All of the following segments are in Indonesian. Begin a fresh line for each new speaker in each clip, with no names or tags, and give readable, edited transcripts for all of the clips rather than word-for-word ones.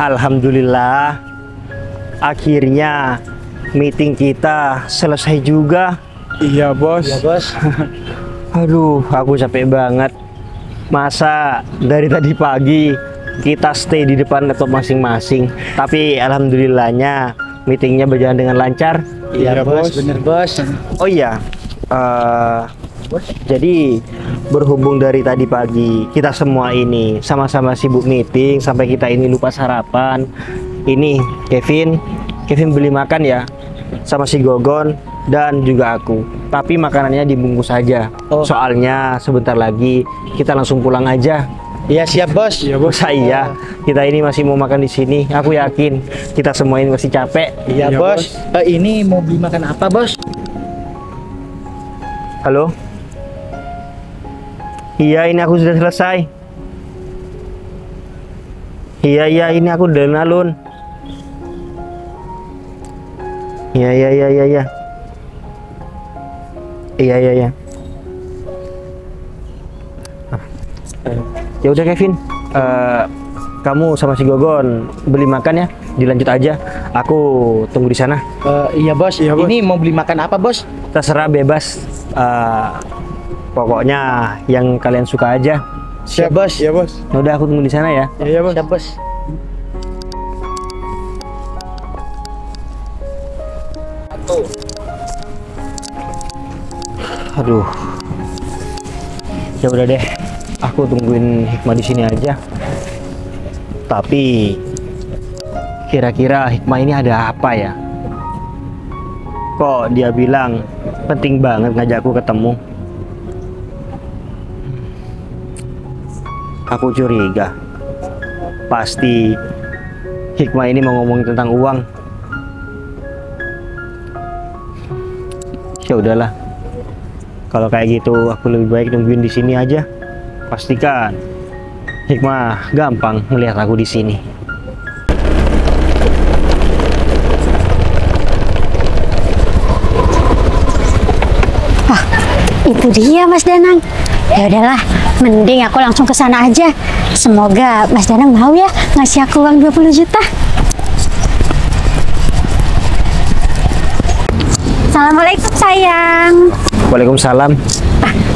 Alhamdulillah, akhirnya meeting kita selesai juga.
Iya bos.
Ya bos.
Aduh, aku capek banget. Masa dari tadi pagi kita stay di depan laptop masing-masing. Tapi alhamdulillahnya meetingnya berjalan dengan lancar.
Iya bos.
Bener bos.
Oh iya, jadi berhubung dari tadi pagi kita semua ini sama-sama sibuk meeting sampai kita ini lupa sarapan. Ini Kevin beli makan ya sama si Gogon dan juga aku. Tapi makanannya dibungkus aja.
Oh.
Soalnya sebentar lagi kita langsung pulang aja.
Iya siap bos.
Iya bos.
Iya, kita ini masih mau makan di sini. Aku yakin kita semua ini masih capek.
Iya
Iya,
bos. Ini mau beli makan apa bos?
Halo? Iya, ini aku sudah selesai. Iya, ini aku udah alun. Iya. Iya. Ya udah Kevin, kamu sama si Gogon beli makan ya, dilanjut aja. Aku tunggu di sana.
Iya bos.
Iya, bos.
Ini mau beli makan apa bos?
Terserah bebas. Pokoknya yang kalian suka aja.
Siap bos.
Iya bos.
Ya udah aku tunggu di sana ya.
Iya bos.
Siap bos.
Aduh. Ya udah deh. Aku tungguin Hikmah di sini aja. Tapi kira-kira Hikmah ini ada apa ya? Kok dia bilang penting banget ngajakku ketemu? Aku curiga. Pasti Hikmah ini mau ngomongin tentang uang. Ya udahlah. Kalau kayak gitu aku lebih baik nungguin di sini aja. Pastikan Hikmah gampang melihat aku di sini.
Itu dia Mas Danang. Ya udahlah, mending aku langsung ke sana aja. Semoga Mas Danang mau ya ngasih aku uang 20 juta. Assalamualaikum sayang.
Waalaikumsalam.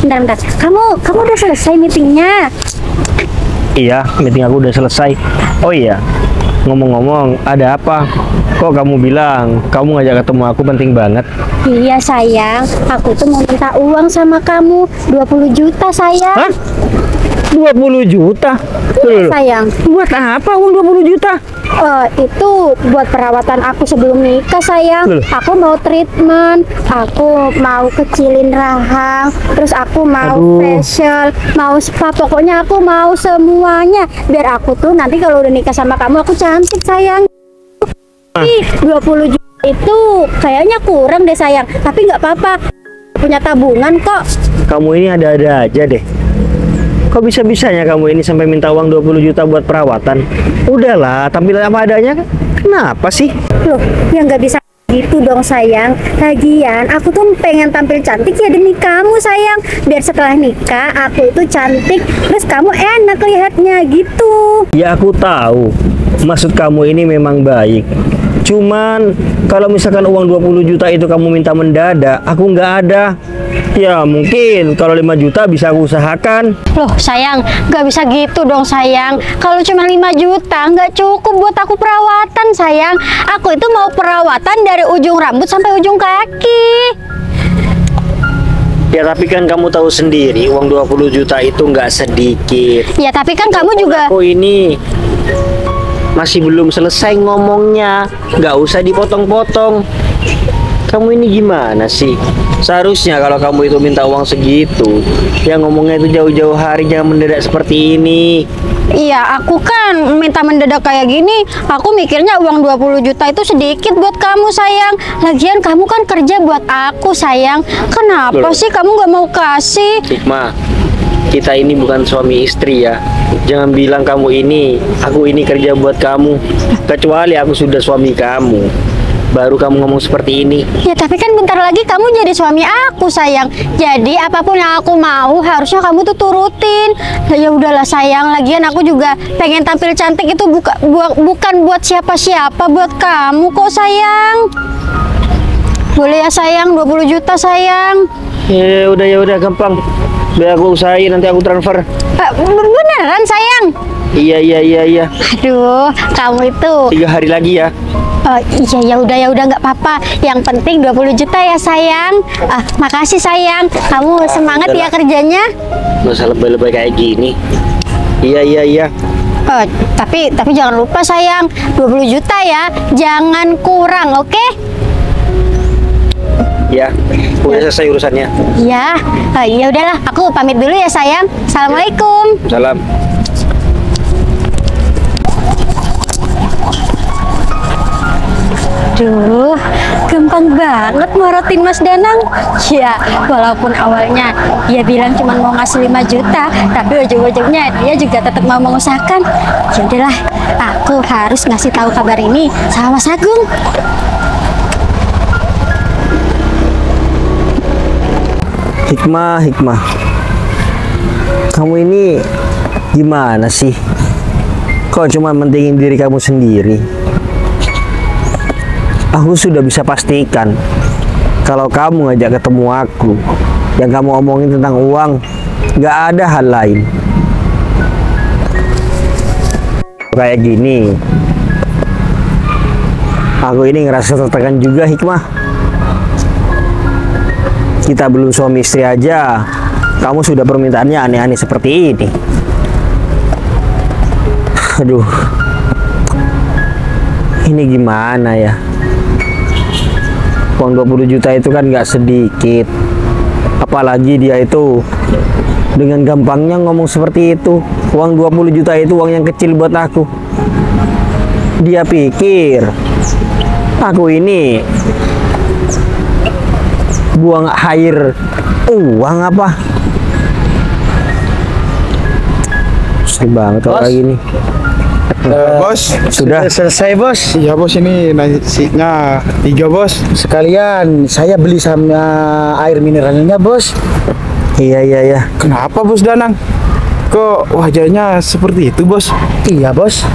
Bentar. Kamu udah selesai meetingnya?
Iya, meeting aku udah selesai. Oh iya, ngomong-ngomong, ada apa? Kok kamu bilang kamu ngajak ketemu aku penting banget?
Iya sayang, aku tuh mau minta uang sama kamu 20 juta sayang.
Hah? 20 juta? Loh,
Sayang,
buat apa uang 20 juta?
itu buat perawatan aku sebelum nikah sayang.
Loh.
Aku mau treatment, aku mau kecilin rahang, terus aku mau
Aduh.
facial, mau spa, pokoknya aku mau semuanya biar aku tuh nanti kalau udah nikah sama kamu aku cantik sayang. Ih, 20 juta itu kayaknya kurang deh sayang, tapi nggak apa-apa, punya tabungan kok.
Kamu ini ada-ada aja deh. Kok bisa-bisanya kamu ini sampai minta uang 20 juta buat perawatan? Udahlah, tampil apa adanya. Kenapa sih?
Loh, ya nggak bisa gitu dong sayang. Lagian aku tuh pengen tampil cantik ya demi kamu sayang. Biar setelah nikah aku itu cantik, terus kamu enak lihatnya gitu.
Ya aku tahu, maksud kamu ini memang baik. Cuman kalau misalkan uang 20 juta itu kamu minta mendadak, aku nggak ada. Ya mungkin kalau 5 juta bisa aku usahakan.
Loh sayang, nggak bisa gitu dong sayang. Kalau cuma 5 juta nggak cukup buat aku perawatan sayang. Aku itu mau perawatan dari ujung rambut sampai ujung kaki.
Ya tapi kan kamu tahu sendiri uang 20 juta itu nggak sedikit.
Ya tapi kan kamu juga.
Aku ini masih belum selesai ngomongnya, nggak usah dipotong-potong. Kamu ini gimana sih? Seharusnya kalau kamu itu minta uang segitu, ya ngomongnya itu jauh-jauh hari, jangan mendadak seperti ini.
Iya, aku kan minta mendadak kayak gini. Aku mikirnya uang 20 juta itu sedikit buat kamu sayang. Lagian kamu kan kerja buat aku sayang. Kenapa
Loh.
sih kamu nggak mau kasih?
Hikmah, kita ini bukan suami istri ya. Jangan bilang aku ini kerja buat kamu. Kecuali aku sudah suami kamu. baru kamu ngomong seperti ini.
Ya tapi kan bentar lagi kamu jadi suami aku sayang. Jadi apapun yang aku mau harusnya kamu tuh turutin. Ya udahlah sayang, lagian aku juga pengen tampil cantik itu bukan buat siapa-siapa, buat kamu kok sayang. Boleh ya sayang, 20 juta sayang.
Ya udah gampang. Biar aku usahain, nanti aku transfer.
Beneran sayang?
Iya.
Aduh, kamu itu.
3 hari lagi ya.
Oh iya ya udah nggak apa-apa. Yang penting 20 juta ya sayang. Makasih sayang. Kamu semangat ya kerjanya.
Nggak usah lebay-lebay kayak gini. Iya.
Tapi jangan lupa sayang, 20 juta ya. Jangan kurang, oke?
Ya, udah selesai urusannya.
Ya. Ya udahlah, aku pamit dulu ya sayang. Assalamualaikum.
Salam.
Aduh, gampang banget morotin Mas Danang. Ya, walaupun awalnya dia bilang cuma mau ngasih 5 juta, tapi ujung-ujungnya dia juga tetap mau mengusahakan. Ya udahlah, aku harus ngasih tahu kabar ini sama Mas Agung.
Hikmah. Kamu ini gimana sih? Kok cuma mentingin diri kamu sendiri? Aku sudah bisa pastikan kalau kamu ngajak ketemu aku, yang kamu omongin tentang uang, nggak ada hal lain. Kayak gini, aku ini ngerasa tertekan juga, Hikmah. Kita belum suami istri aja, kamu sudah permintaannya aneh-aneh seperti ini. Aduh, ini gimana ya? Uang 20 juta itu kan nggak sedikit. Apalagi dia itu dengan gampangnya ngomong seperti itu. Uang 20 juta itu uang yang kecil buat aku. Dia pikir aku ini buang air uang apa? Sedih banget kalau kayak gini.
Bos,
Sudah
selesai bos.
iya bos, ini nasinya 3 bos.
Sekalian saya beli sama air mineralnya bos.
Iya.
Kenapa bos Danang? Kok wajahnya seperti itu bos?
Iya bos.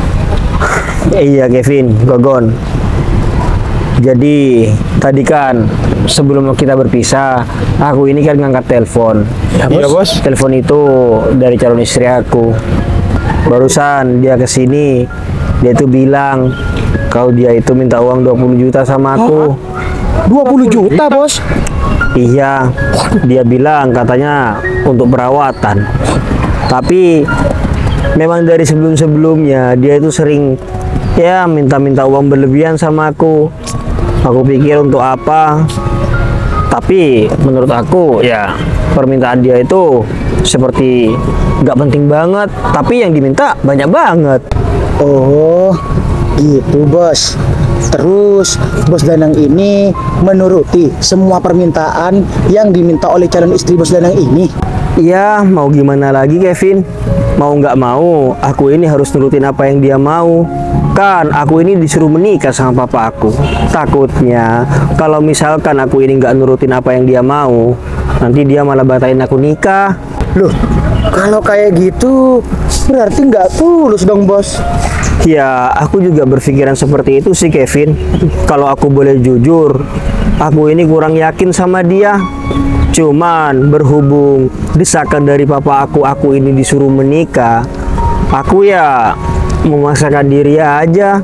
Iya Kevin, Gogon. Jadi tadi kan sebelum kita berpisah, aku ini kan ngangkat telepon.
Iya bos.
Telepon itu dari calon istri aku. Barusan dia kesini, dia itu bilang kalau dia itu minta uang 20 juta sama aku.
20 juta bos.
Iya, dia bilang katanya untuk perawatan. Tapi memang dari sebelum-sebelumnya dia itu sering ya minta-minta uang berlebihan sama aku. Aku pikir untuk apa? Tapi menurut aku ya permintaan dia itu seperti nggak penting banget, tapi yang diminta banyak banget.
Oh, gitu bos. Terus bos Danang ini menuruti semua permintaan yang diminta oleh calon istri bos Danang ini.
Ya mau gimana lagi Kevin, mau nggak mau aku ini harus nurutin apa yang dia mau. Kan aku ini disuruh menikah sama papa aku. Takutnya kalau misalkan aku ini nggak nurutin apa yang dia mau, nanti dia malah batalin aku nikah.
Loh, kalau kayak gitu berarti nggak tulus dong bos.
Ya aku juga berpikiran seperti itu sih Kevin. Kalau aku boleh jujur, aku ini kurang yakin sama dia. Cuman berhubung desakan dari papa aku ini disuruh menikah, aku ya memaksakan diri aja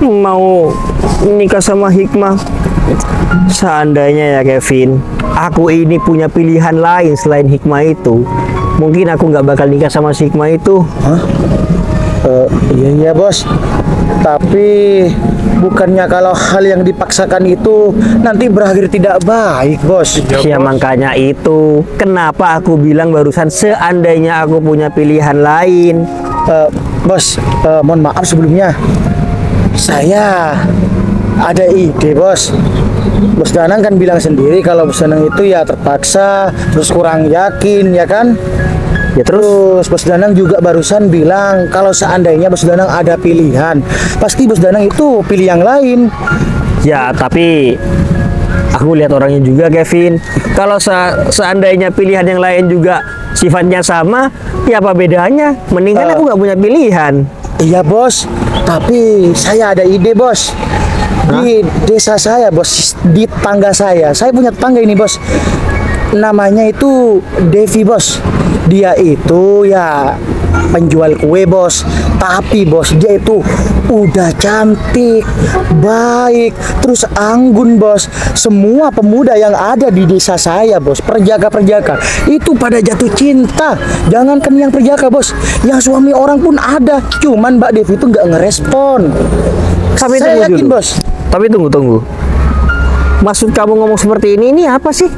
mau nikah sama Hikmah. Seandainya ya Kevin, aku ini punya pilihan lain selain Hikmah itu, mungkin aku nggak bakal nikah sama si Hikmah itu.
Hah? Iya bos. Tapi bukannya kalau hal yang dipaksakan itu nanti berakhir tidak baik bos.
Ya makanya itu kenapa aku bilang barusan seandainya aku punya pilihan lain.
Bos, mohon maaf sebelumnya. Saya ada ide bos. Bos Danang kan bilang sendiri kalau Bos Danang itu ya terpaksa, terus kurang yakin ya kan.
Ya terus
Bos Danang juga barusan bilang kalau seandainya Bos Danang ada pilihan, pasti Bos Danang itu pilih yang lain.
Ya, tapi aku lihat orangnya juga, Kevin. Kalau seandainya pilihan yang lain juga sifatnya sama, ya apa bedanya? Mendingan aku nggak punya pilihan.
Iya bos, tapi saya ada ide bos. Di desa saya bos, di tetangga saya punya tetangga ini bos. Namanya itu Devi bos. Dia itu ya penjual kue bos. Tapi bos, dia itu udah cantik, baik, terus anggun bos. Semua pemuda yang ada di desa saya bos, perjaka-perjaka itu pada jatuh cinta. Jangankan yang perjaka bos, yang suami orang pun ada. Cuman Mbak Devi itu nggak ngerespon.
Tapi
Saya yakin
dulu.
bos.
Tapi tunggu. Maksud kamu ngomong seperti ini apa sih?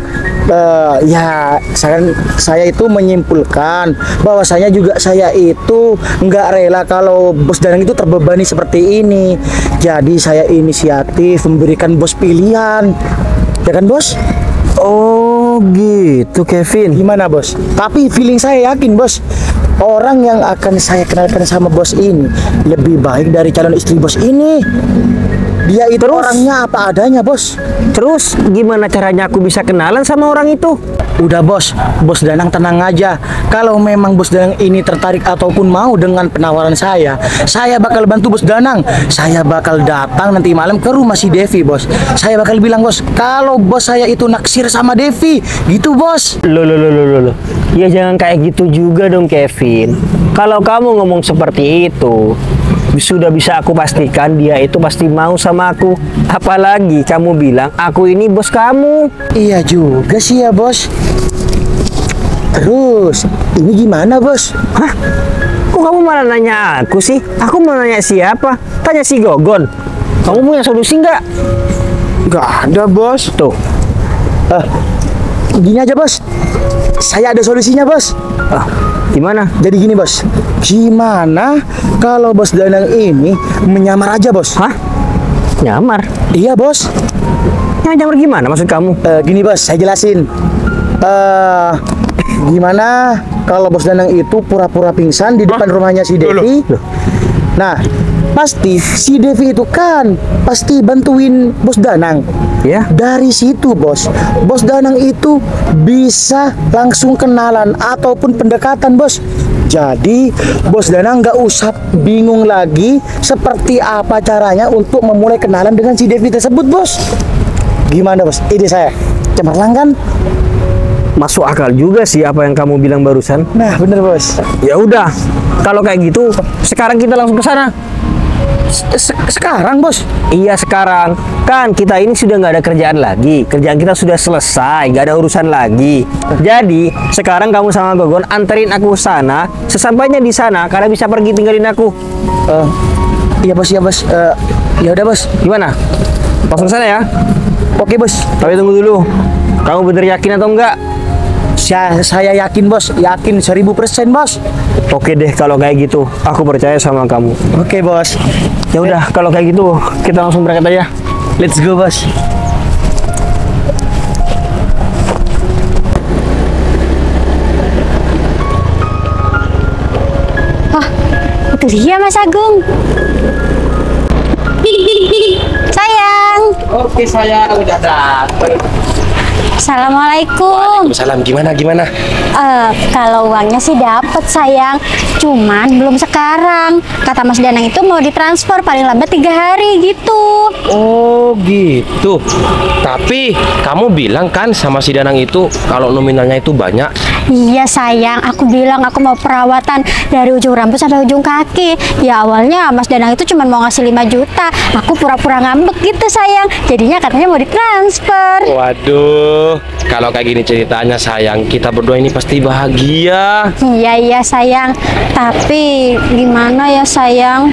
Ya saya itu menyimpulkan bahwasanya juga saya itu nggak rela kalau bos Danang itu terbebani seperti ini. Jadi saya inisiatif memberikan bos pilihan, ya kan bos?
Oh gitu, Kevin.
Gimana bos? Tapi feeling saya yakin bos, orang yang akan saya kenalkan sama bos ini lebih baik dari calon istri bos ini. Dia itu orangnya apa adanya bos.
Terus gimana caranya aku bisa kenalan sama orang itu?
Udah bos Danang tenang aja. Kalau memang bos Danang ini tertarik ataupun mau dengan penawaran saya bakal bantu bos Danang. Saya bakal datang nanti malam ke rumah si Devi bos. Saya bakal bilang bos, kalau bos saya itu naksir sama Devi, gitu bos.
Loh. Ya jangan kayak gitu juga dong, Kevin. Kalau kamu ngomong seperti itu, sudah bisa aku pastikan dia itu pasti mau sama aku. Apalagi kamu bilang aku ini bos kamu.
Iya juga sih ya bos. Terus ini gimana bos?
Hah? Kok kamu malah nanya aku sih? Aku mau nanya siapa? Tanya si Gogon. Kamu punya solusi nggak?
Nggak ada bos.
Tuh.
Gini aja bos, saya ada solusinya bos.
Gimana?
Jadi gini bos, gimana kalau bos Danang ini menyamar aja bos?
Hah? Nyamar?
Iya bos.
Nyamar gimana maksud kamu?
Gini bos, saya jelasin. Gimana kalau bos Danang itu pura-pura pingsan di depan rumahnya si Devi? Nah, pasti si Devi itu kan pasti bantuin bos Danang.
Ya.
Dari situ bos Danang itu bisa langsung kenalan ataupun pendekatan bos. Jadi bos Danang nggak usah bingung lagi seperti apa caranya untuk memulai kenalan dengan si Devi tersebut bos. Gimana bos? Ide saya cemerlang kan?
Masuk akal juga sih apa yang kamu bilang barusan.
Nah bener bos.
Ya udah, kalau kayak gitu sekarang kita langsung ke sana.
Sekarang bos?
Iya sekarang. Kan kita ini sudah nggak ada kerjaan lagi. Kerjaan kita sudah selesai, nggak ada urusan lagi. Jadi sekarang kamu sama Gogon anterin aku ke sana. Sesampainya di sana, kalian bisa pergi tinggalin aku.
Iya bos, ya bos. Ya udah bos.
Gimana? Langsung sana ya.
Oke bos.
Tapi tunggu dulu. Kamu bener yakin atau enggak?
Saya yakin bos, yakin 1000% bos.
Oke deh kalau kayak gitu, aku percaya sama kamu.
Oke bos.
Ya udah kalau kayak gitu kita langsung berangkat aja.
Let's go bos.
Itu dia Mas Agung. Sayang.
Oke saya udah datang.
Assalamualaikum.
Salam gimana?
Kalau uangnya sih dapat sayang, cuman belum sekarang. Kata Mas Danang itu mau ditransfer paling lambat 3 hari gitu.
Oh gitu. Tapi kamu bilang kan sama si Danang itu kalau nominalnya itu banyak.
Iya sayang, aku bilang aku mau perawatan dari ujung rambut sampai ujung kaki. Ya awalnya Mas Danang itu cuma mau ngasih 5 juta. Aku pura-pura ngambek gitu sayang. Jadinya katanya mau ditransfer.
Waduh, kalau kayak gini ceritanya sayang, kita berdua ini pasti bahagia.
Iya sayang. Tapi gimana ya sayang?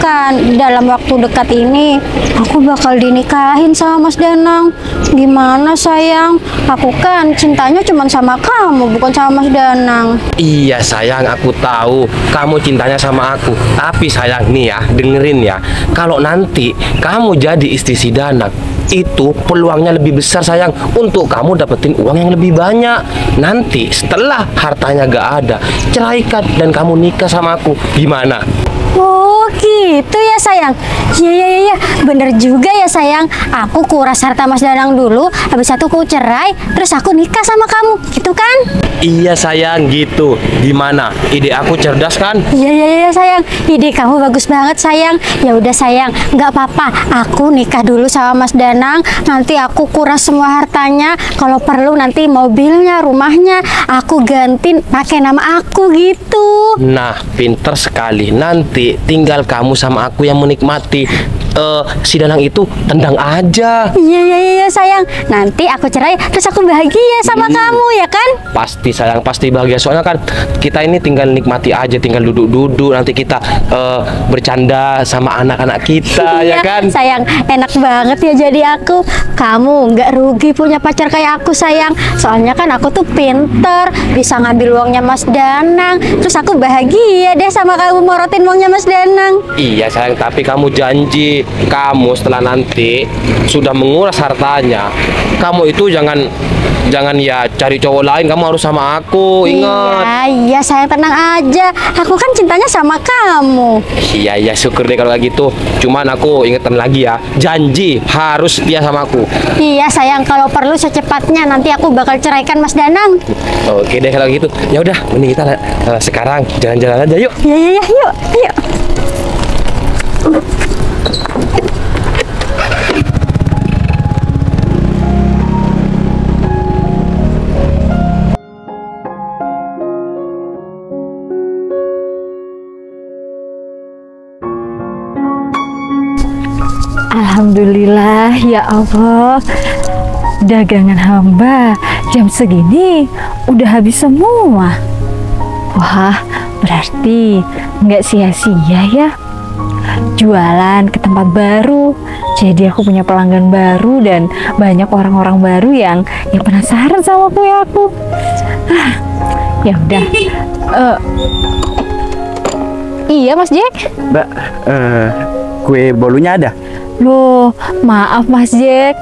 Kan dalam waktu dekat ini aku bakal dinikahin sama Mas Danang. Gimana sayang? Aku kan cintanya cuma sama kamu, bukan sama Mas Danang.
Iya sayang, aku tahu kamu cintanya sama aku. Tapi sayang nih ya, dengerin ya. Kalau nanti kamu jadi istri si Danang, itu peluangnya lebih besar sayang untuk kamu dapetin uang yang lebih banyak. Nanti setelah hartanya gak ada, ceraikan dan kamu nikah sama aku. Gimana?
Oh gitu ya sayang. Iya iya iya, bener juga ya sayang. Aku kuras harta Mas Danang dulu, habis itu aku cerai, terus aku nikah sama kamu, gitu kan?
Iya sayang, gitu. Gimana? Ide aku cerdas kan?
Iya iya iya sayang, ide kamu bagus banget sayang. Ya udah sayang, nggak apa-apa. Aku nikah dulu sama Mas Danang, nanti aku kuras semua hartanya. Kalau perlu nanti mobilnya, rumahnya, aku ganti pakai nama aku gitu.
Nah, pinter sekali. Nanti tinggal kamu sama aku yang menikmati. Si Danang itu tendang aja.
Iya iya iya sayang. Nanti aku cerai terus aku bahagia sama kamu ya kan?
Pasti sayang, pasti bahagia. Soalnya kan kita ini tinggal nikmati aja, tinggal duduk-duduk. Nanti kita bercanda sama anak-anak kita, ya kan?
Sayang, enak banget ya jadi aku. Kamu nggak rugi punya pacar kayak aku sayang. Soalnya kan aku tuh pinter, bisa ngambil uangnya Mas Danang. Terus aku bahagia deh sama kamu morotin uangnya Mas Danang.
Iya sayang, tapi kamu janji, kamu setelah nanti sudah menguras hartanya, kamu itu jangan ya cari cowok lain, kamu harus sama aku, ingat.
Iya sayang, tenang aja. Aku kan cintanya sama kamu.
Iya syukur deh kalau kayak gitu. Cuman aku ingetin lagi ya, janji harus setia sama aku.
Iya sayang, kalau perlu secepatnya nanti aku bakal ceraikan Mas Danang.
Oke deh kalau gitu. Ya udah, mending kita sekarang jalan-jalan aja yuk.
Iya iya iya, yuk yuk.
Alhamdulillah ya Allah, dagangan hamba jam segini udah habis semua. Wah, berarti nggak sia-sia ya jualan ke tempat baru. Jadi aku punya pelanggan baru dan banyak orang-orang baru yang penasaran sama kue aku. Ya udah. Iya Mas Jack.
Mbak, kue bolunya ada?
Loh, maaf Mas Jack,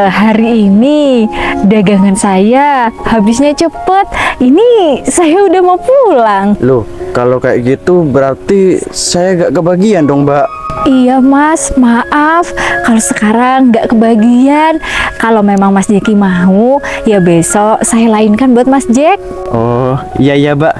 hari ini dagangan saya habisnya cepet. Ini saya udah mau pulang.
Loh, kalau kayak gitu berarti saya gak kebagian dong, Mbak.
Iya Mas, maaf kalau sekarang nggak kebagian. Kalau memang Mas Jeki mau, ya besok saya lainkan buat Mas Jack.
Oh, iya Mbak.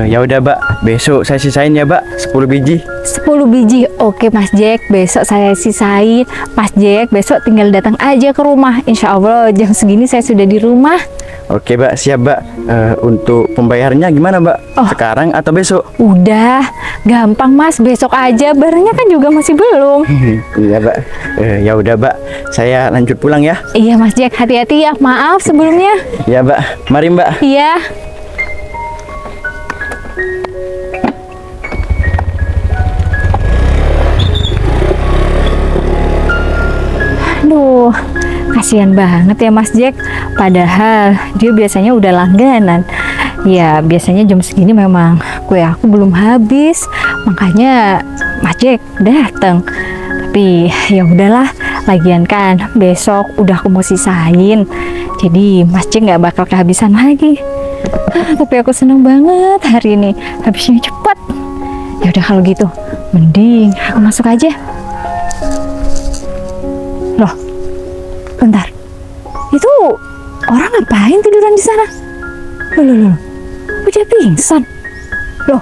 Ya udah, Mbak. Besok saya sisain ya, Mbak. 10 biji.
10 biji. Oke Mas Jack, besok saya sisain. Mas Jack, besok tinggal datang aja ke rumah. Insya Allah jam segini saya sudah di rumah.
Oke, Mbak. Siap, Mbak. Untuk pembayarannya gimana, Mbak? Sekarang atau besok?
Udah, gampang Mas. Besok aja. Barangnya kan juga masih belum.
Iya, Mbak. Ya udah, Mbak. Saya lanjut pulang ya.
Iya Mas Jack, hati-hati ya. Maaf sebelumnya.
Ya, Mbak. Mari, Mbak.
Iya. Aduh, kasihan banget ya Mas Jack. Padahal dia biasanya udah langganan. Ya biasanya jam segini memang kue aku belum habis, makanya Mas Jack datang. Tapi ya udahlah, lagian kan besok udah aku mau sisain. Jadi Mas Jack nggak bakal kehabisan lagi. Tapi aku seneng banget hari ini, habisnya cepat. Ya udah kalau gitu, mending aku masuk aja. Loh, bentar. Itu orang ngapain tiduran di sana? Loh. Udah pingsan. Loh.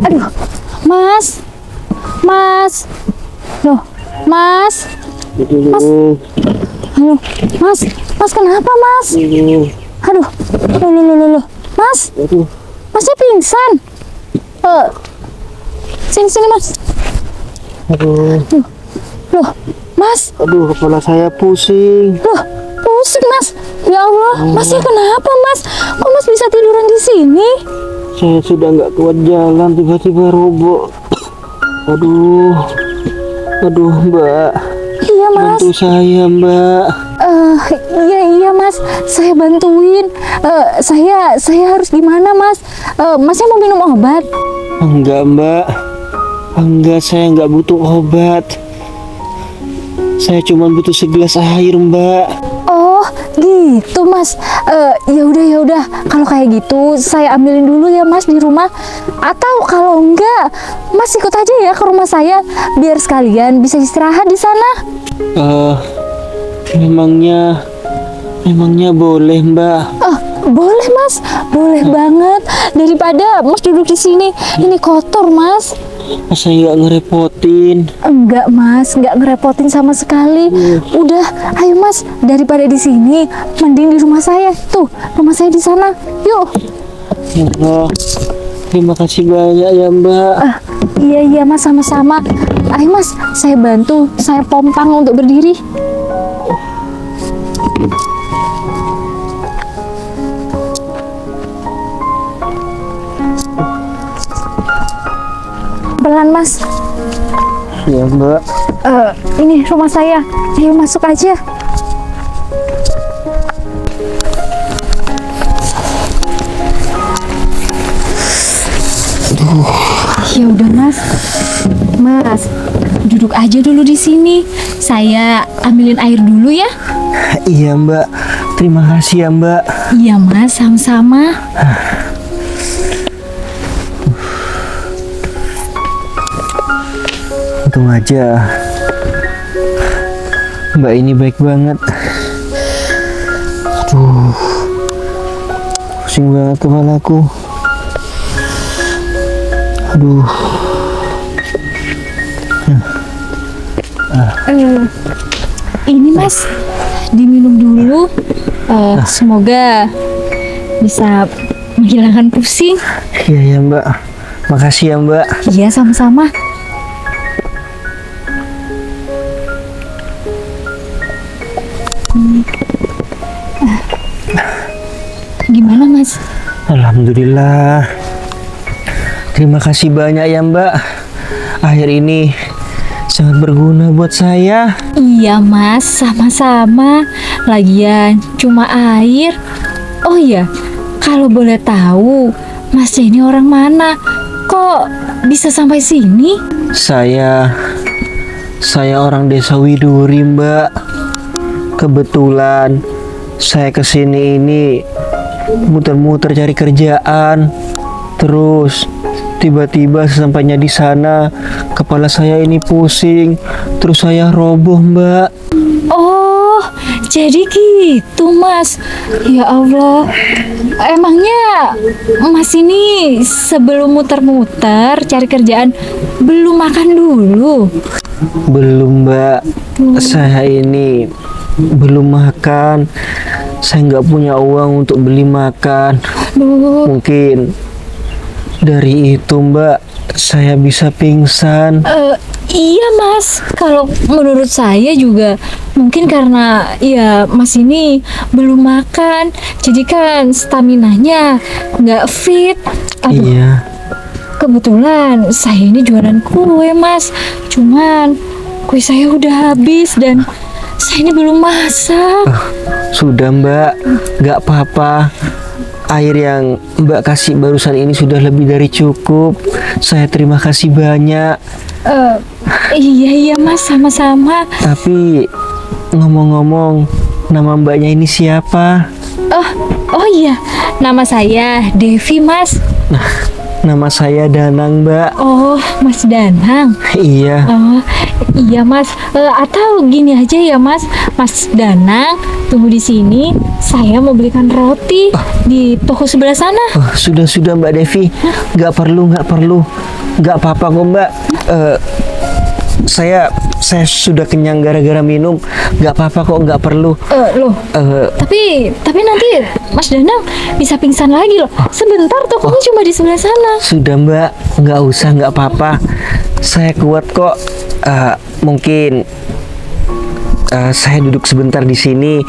Aduh, Mas. Loh, Mas. Aduh, Mas kenapa, Mas? Aduh, loh. Mas. Masnya pingsan. Sini Mas. Loh, Mas.
Aduh, kepala saya pusing.
Loh, pusing Mas. Ya Allah, Masnya kenapa Mas? Kok Mas bisa tiduran di sini?
Saya sudah nggak kuat jalan, tiba-tiba roboh. Aduh, Mbak.
Iya Mas.
Bantu saya, Mbak.
Iya Mas, saya bantuin. Saya harus gimana Mas? Masnya mau minum obat?
Enggak, Mbak. Enggak, saya nggak butuh obat. Saya cuma butuh segelas air, Mbak.
Oh, gitu Mas. Ya udah. Kalau kayak gitu saya ambilin dulu ya Mas di rumah. Atau kalau enggak, Mas ikut aja ya ke rumah saya biar sekalian bisa istirahat di sana.
Memangnya boleh, Mbak?
Boleh Mas, boleh banget. Daripada Mas duduk di sini, ini kotor Mas.
Saya nggak ngerepotin.
Enggak Mas, enggak ngerepotin sama sekali. Udah, ayo Mas, daripada di sini, mending di rumah saya. Tuh, rumah saya di sana. Yuk.
Ya Allah, terima kasih banyak ya Mbak.
Iya Mas, sama-sama. Ayo Mas, saya bantu. Saya pompang untuk berdiri. Pelan Mas.
Ya Mbak.
Ini rumah saya. Ayo masuk aja. Ya udah Mas. Mas, duduk aja dulu di sini. Saya ambilin air dulu ya.
Iya Mbak. Terima kasih ya Mbak.
Iya Mas, sama-sama.
Untung aja Mbak ini baik banget. Aduh, pusing banget kepalaku. Aduh.
Ini Mas, diminum dulu. Semoga bisa menghilangkan pusing.
Iya ya Mbak. Makasih ya Mbak.
Iya, sama-sama. Gimana Mas?
Alhamdulillah. Terima kasih banyak ya Mbak. Air ini sangat berguna buat saya.
Iya Mas, sama-sama. Lagian cuma air. Oh iya, kalau boleh tahu, Masnya ini orang mana? Kok bisa sampai sini?
Saya orang desa Widuri Mbak. Kebetulan saya kesini ini muter-muter cari kerjaan. Terus tiba-tiba sesampainya di sana kepala saya ini pusing. Terus saya roboh Mbak.
Oh, jadi gitu Mas. Ya Allah. Emangnya Mas ini sebelum muter-muter cari kerjaan belum makan dulu?
Belum Mbak. Saya ini belum makan. Saya nggak punya uang untuk beli makan.
Aduh.
Mungkin dari itu Mbak saya bisa pingsan.
Iya Mas, kalau menurut saya juga mungkin karena ya Mas ini belum makan, jadi kan staminanya nggak fit. Aduh,
Iya.
kebetulan saya ini jualan kue Mas, cuman kue saya udah habis dan saya ini belum masak.
Sudah Mbak, nggak apa-apa. Air yang Mbak kasih barusan ini sudah lebih dari cukup. Saya terima kasih banyak.
Iya Mas, sama-sama.
Tapi ngomong-ngomong, nama Mbaknya ini siapa?
Oh iya, nama saya Devi Mas.
Nama saya Danang Mbak.
Oh, Mas Danang.
Iya.
Oh, iya Mas. Atau gini aja ya Mas, Mas Danang tunggu di sini. Saya mau belikan roti di toko sebelah sana.
Sudah Mbak Devi. Nggak perlu. Nggak apa-apa kok Mbak. Saya sudah kenyang gara-gara minum. Nggak apa-apa kok, nggak perlu.
Loh. Tapi nanti Mas Danang bisa pingsan lagi loh. Sebentar, tokonya cuma di sebelah sana.
Sudah Mbak, nggak usah, nggak apa-apa. Saya kuat kok. Mungkin saya duduk sebentar di sini.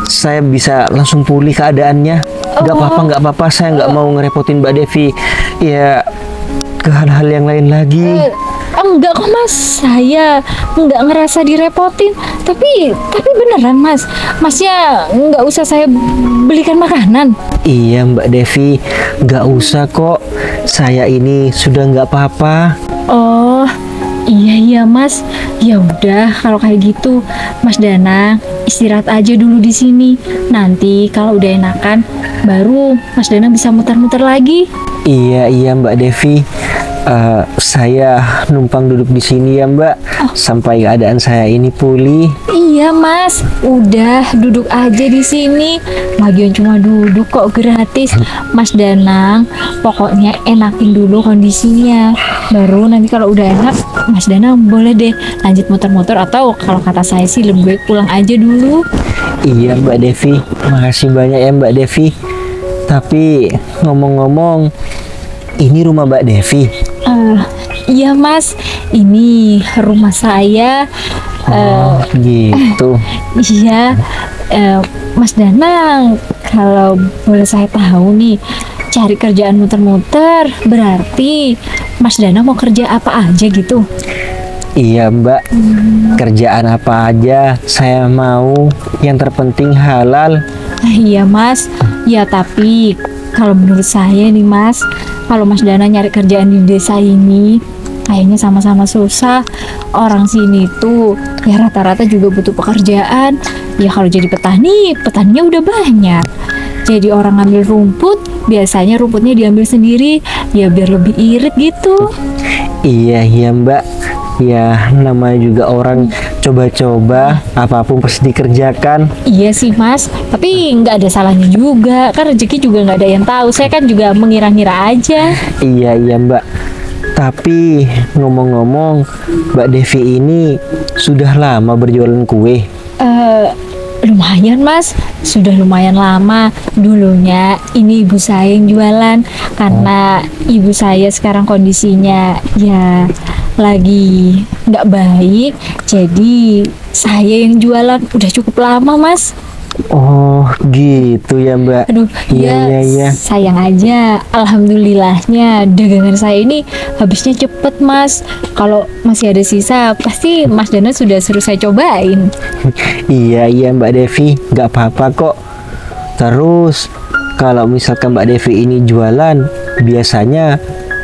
Saya bisa langsung pulih keadaannya. Nggak apa-apa. Saya nggak mau ngerepotin Mbak Devi. Ya, ke hal-hal yang lain lagi.
Enggak kok Mas, saya nggak ngerasa direpotin. Tapi beneran Mas, Masnya nggak usah saya belikan makanan.
Iya Mbak Devi, nggak usah kok. Saya ini sudah nggak apa-apa.
Oh, iya Mas. Ya udah kalau kayak gitu, Mas Danang, istirahat aja dulu di sini. Nanti kalau udah enakan, baru Mas Danang bisa muter-muter lagi.
Iya iya Mbak Devi. Saya numpang duduk di sini ya Mbak, sampai keadaan saya ini pulih.
Iya Mas, udah duduk aja di sini. Lagian cuma duduk kok, gratis. Mas Danang, pokoknya enakin dulu kondisinya. Baru nanti kalau udah enak, Mas Danang boleh deh lanjut muter-muter, atau kalau kata saya sih lebih baik pulang aja dulu.
Iya Mbak Devi, makasih banyak ya Mbak Devi. Tapi ngomong-ngomong, ini rumah Mbak Devi.
Iya Mas, ini rumah saya.
Oh gitu.
Iya, Mas Danang, kalau boleh saya tahu nih, cari kerjaan muter-muter, berarti Mas Danang mau kerja apa aja gitu?
Iya Mbak, kerjaan apa aja saya mau, yang terpenting halal.
Iya Mas, ya tapi kalau menurut saya nih Mas, kalau Mas Danang nyari kerjaan di desa ini, kayaknya sama-sama susah. Orang sini tuh ya rata-rata juga butuh pekerjaan. Ya kalau jadi petani, petaninya udah banyak. Jadi orang ngambil rumput, biasanya rumputnya diambil sendiri, ya biar lebih irit gitu.
Iya iya Mbak, ya namanya juga orang coba-coba, apapun pasti dikerjakan.
Iya sih Mas, tapi nggak ada salahnya juga, kan rezeki juga nggak ada yang tahu. Saya kan juga mengira-ngira aja.
Iya iya Mbak. Tapi ngomong-ngomong, Mbak Devi ini sudah lama berjualan kue.
Lumayan Mas, sudah lumayan lama. Dulunya ini ibu saya yang jualan, karena ibu saya sekarang kondisinya ya lagi nggak baik, jadi saya yang jualan udah cukup lama Mas.
Oh gitu ya Mbak.
Aduh,
Iya
ya
iya iya.
sayang aja. Alhamdulillahnya dagangan saya ini habisnya cepet Mas. Kalau masih ada sisa, pasti Mas Dana sudah suruh saya cobain.
Iya iya Mbak Devi, nggak apa-apa kok. Terus kalau misalkan Mbak Devi ini jualan, biasanya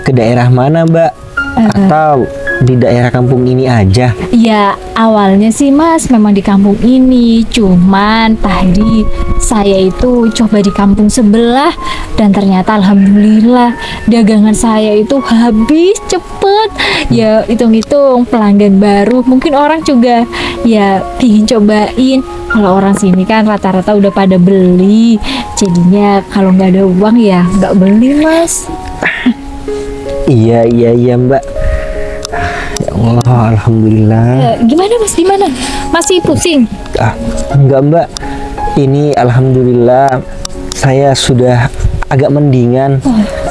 ke daerah mana Mbak? Atau di daerah kampung ini aja?
Ya awalnya sih Mas memang di kampung ini, cuman tadi saya itu coba di kampung sebelah, dan ternyata alhamdulillah dagangan saya itu habis cepet. Ya hitung-hitung pelanggan baru, mungkin orang juga ya ingin cobain. Kalau orang sini kan rata-rata udah pada beli, jadinya kalau nggak ada uang ya nggak beli Mas.
Iya iya iya Mbak. Ya Allah, alhamdulillah.
Gimana Mas, gimana? Masih pusing?
Enggak Mbak, ini alhamdulillah saya sudah agak mendingan.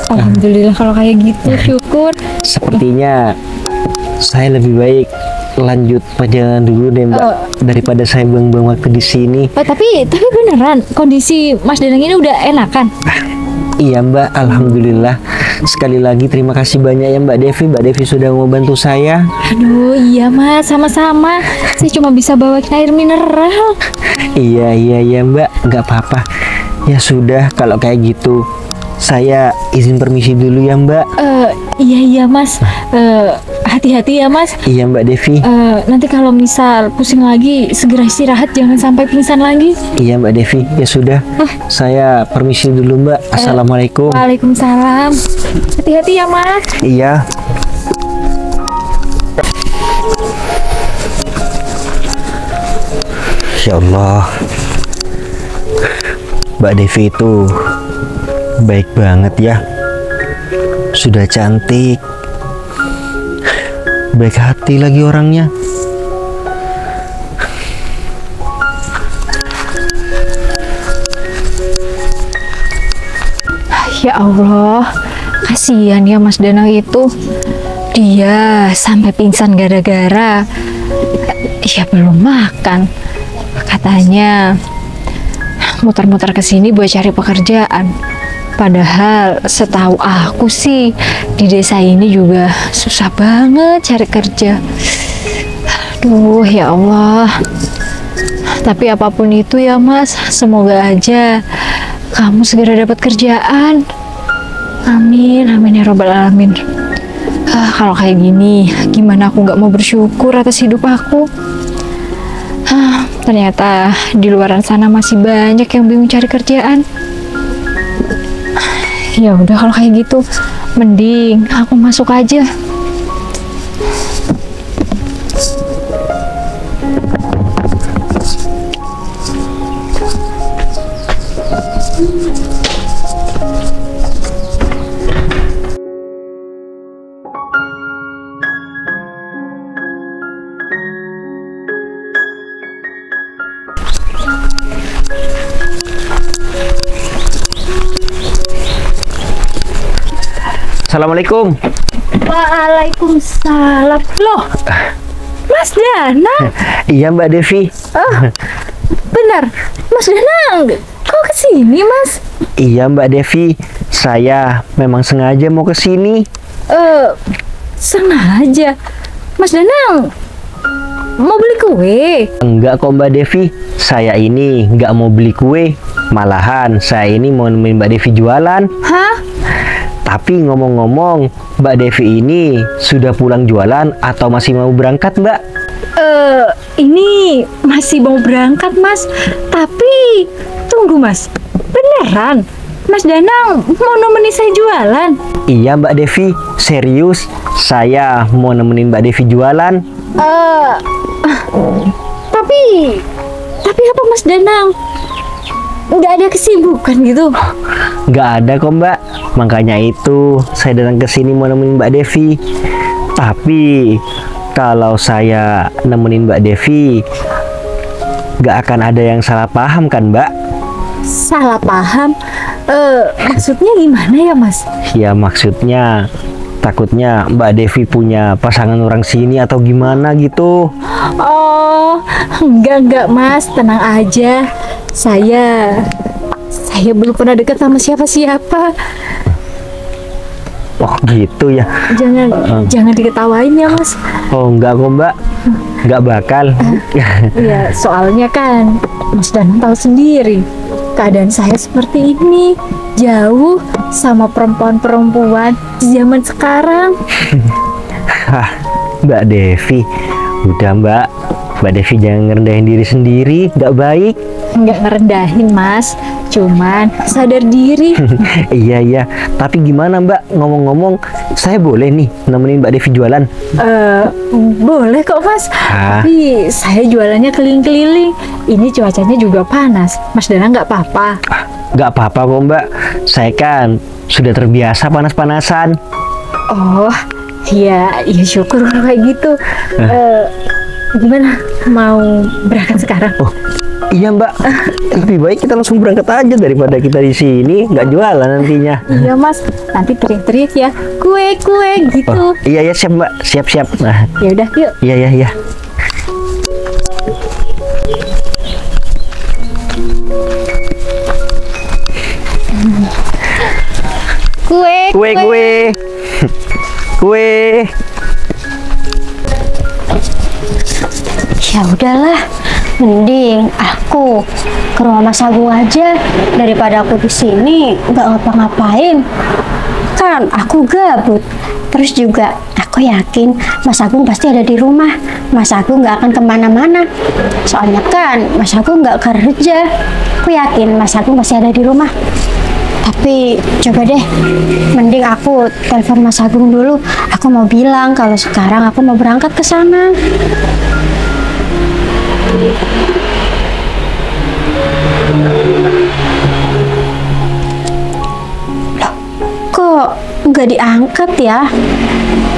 Alhamdulillah kalau kayak gitu, syukur.
Sepertinya saya lebih baik lanjut perjalanan dulu deh Mbak, daripada saya buang-buang waktu di sini.
Tapi beneran kondisi Mas Danang ini udah enakan?
Iya Mbak, alhamdulillah. Sekali lagi terima kasih banyak ya Mbak Devi. Mbak Devi sudah mau bantu saya.
Aduh iya Mas, sama-sama. Saya cuma bisa bawain air mineral.
Iya iya Mbak, nggak apa-apa. Ya sudah, kalau kayak gitu saya izin permisi dulu ya Mbak.
Iya Mas. Hati-hati ya Mas.
Iya Mbak Devi.
Nanti kalau misal pusing lagi, segera istirahat, jangan sampai pingsan lagi.
Iya Mbak Devi. Ya sudah, saya permisi dulu Mbak. Assalamualaikum.
Waalaikumsalam. Hati-hati ya Mas.
Iya. Ya Allah, Mbak Devi itu baik banget ya. Sudah cantik, baik hati lagi orangnya.
Ya Allah, kasihan ya Mas Danang itu. Dia sampai pingsan gara-gara ya belum makan. Katanya muter-muter ke sini buat cari pekerjaan. Padahal setahu aku sih di desa ini juga susah banget cari kerja. Aduh ya Allah. Tapi apapun itu ya Mas, semoga aja kamu segera dapat kerjaan. Amin, amin ya robbal alamin. Kalau kayak gini, gimana aku nggak mau bersyukur atas hidup aku? Ternyata di luaran sana masih banyak yang bingung cari kerjaan. Ya udah kalau kayak gitu, mending aku masuk aja.
Assalamualaikum.
Waalaikumsalam. Loh, Mas Danang.
Iya Mbak Devi.
Benar, Mas Danang. Kok kesini, Mas?
Iya Mbak Devi, saya memang sengaja mau ke sini.
Sengaja. Mas Danang mau beli kue?
Enggak kok Mbak Devi, saya ini nggak mau beli kue. Malahan saya ini mau nemenin Mbak Devi jualan.
Hah?
Tapi ngomong-ngomong, Mbak Devi ini sudah pulang jualan atau masih mau berangkat Mbak?
Ini masih mau berangkat, Mas. Tapi tunggu, Mas. Beneran? Mas Danang mau nemenin saya jualan?
Iya Mbak Devi, serius. Saya mau nemenin Mbak Devi jualan.
Tapi apa Mas Danang? Nggak ada kesibukan gitu?
Nggak ada kok Mbak. Makanya itu saya datang ke sini mau nemenin Mbak Devi. Tapi kalau saya nemenin Mbak Devi, nggak akan ada yang salah paham kan Mbak?
Salah paham? Maksudnya gimana ya Mas?
Ya maksudnya takutnya Mbak Devi punya pasangan orang sini atau gimana gitu.
Oh, enggak Mas, tenang aja. Saya belum pernah dekat sama siapa-siapa.
Oh gitu ya.
Jangan diketawain ya Mas.
Oh enggak kok Mbak, nggak bakal.
Ya soalnya kan Mas Danang tahu sendiri keadaan saya seperti ini, jauh sama perempuan-perempuan di zaman sekarang.
Hah, Mbak Devi, udah Mbak Devi jangan ngerendahin diri sendiri, nggak baik.
Nggak ngerendahin Mas, cuman sadar diri.
Iya, tapi gimana Mbak, ngomong-ngomong, saya boleh nih nemenin Mbak Devi jualan?
Boleh kok Mas, tapi saya jualannya keliling-keliling. Ini cuacanya juga panas, Mas Danang nggak apa-apa?
Nggak apa-apa kok Mbak, saya kan sudah terbiasa panas-panasan.
Oh, ya syukur kalau kayak gitu. Gimana, mau berangkat sekarang?
Oh, iya Mbak, lebih baik kita langsung berangkat aja daripada kita di sini nggak jualan nantinya.
Iya Mas, nanti teriak-teriak ya, kue gitu.
Oh, iya siap Mbak, siap. Nah,
ya udah yuk.
Iya. Kue.
Ya udahlah, mending aku ke rumah Mas Agung aja daripada aku di sini nggak ngapa-ngapain. Kan aku gabut. Terus juga aku yakin Mas Agung pasti ada di rumah. Mas Agung nggak akan kemana-mana. Soalnya kan Mas Agung nggak kerja. Aku yakin Mas Agung pasti ada di rumah. Tapi coba deh, mending aku telepon Mas Agung dulu. Aku mau bilang kalau sekarang aku mau berangkat ke sana. Loh, kok nggak diangkat ya?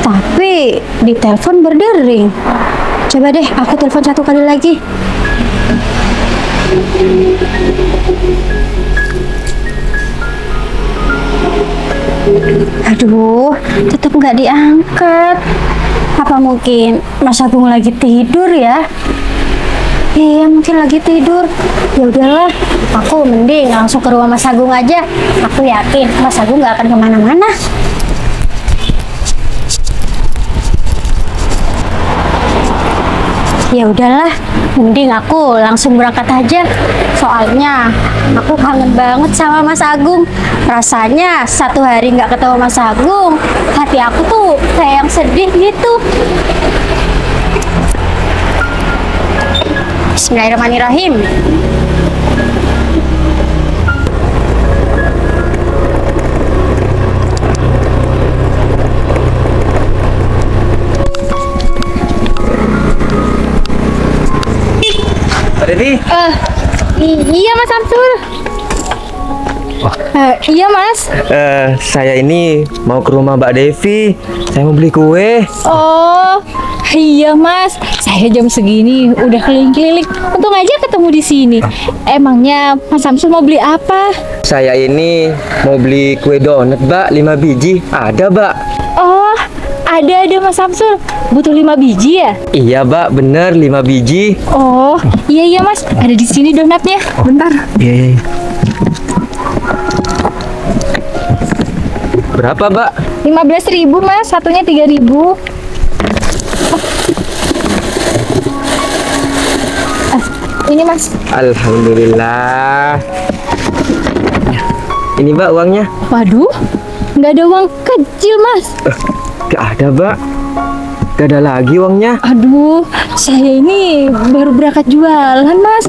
Tapi di telepon berdering. Coba deh, aku telepon satu kali lagi. Aduh, tetap nggak diangkat. Apa mungkin Mas Agung lagi tidur ya? Iya, mungkin lagi tidur. Ya udahlah, aku mending langsung ke rumah Mas Agung aja. Aku yakin Mas Agung nggak akan kemana-mana. Ya udahlah, mending aku langsung berangkat aja. Soalnya aku kangen banget sama Mas Agung. Rasanya 1 hari nggak ketemu Mas Agung, hati aku tuh kayak yang sedih gitu. Bismillahirrahmanirrahim.
Mbak Devi.
Iya Mas Samsul. Iya Mas.
Saya ini mau ke rumah Mbak Devi. Saya mau beli kue.
Oh, iya Mas. Saya jam segini udah keliling-keliling. Untung aja ketemu di sini. Emangnya Mas Samsul mau beli apa?
Saya ini mau beli kue donat, Mbak, 5 biji. Ada, Mbak?
Oh, ada Mas Samsul. Butuh 5 biji ya?
Iya, Mbak, bener 5 biji.
Oh, iya Mas. Ada di sini donatnya. Bentar.
Iya. Berapa, Mbak?
15.000 Mas. Satunya 3.000. Ini Mas.
Alhamdulillah. Ini, Mbak, uangnya.
Waduh, nggak ada uang kecil Mas.
Gak ada, Mbak. Gak ada lagi uangnya.
Aduh, saya ini baru berangkat jualan Mas.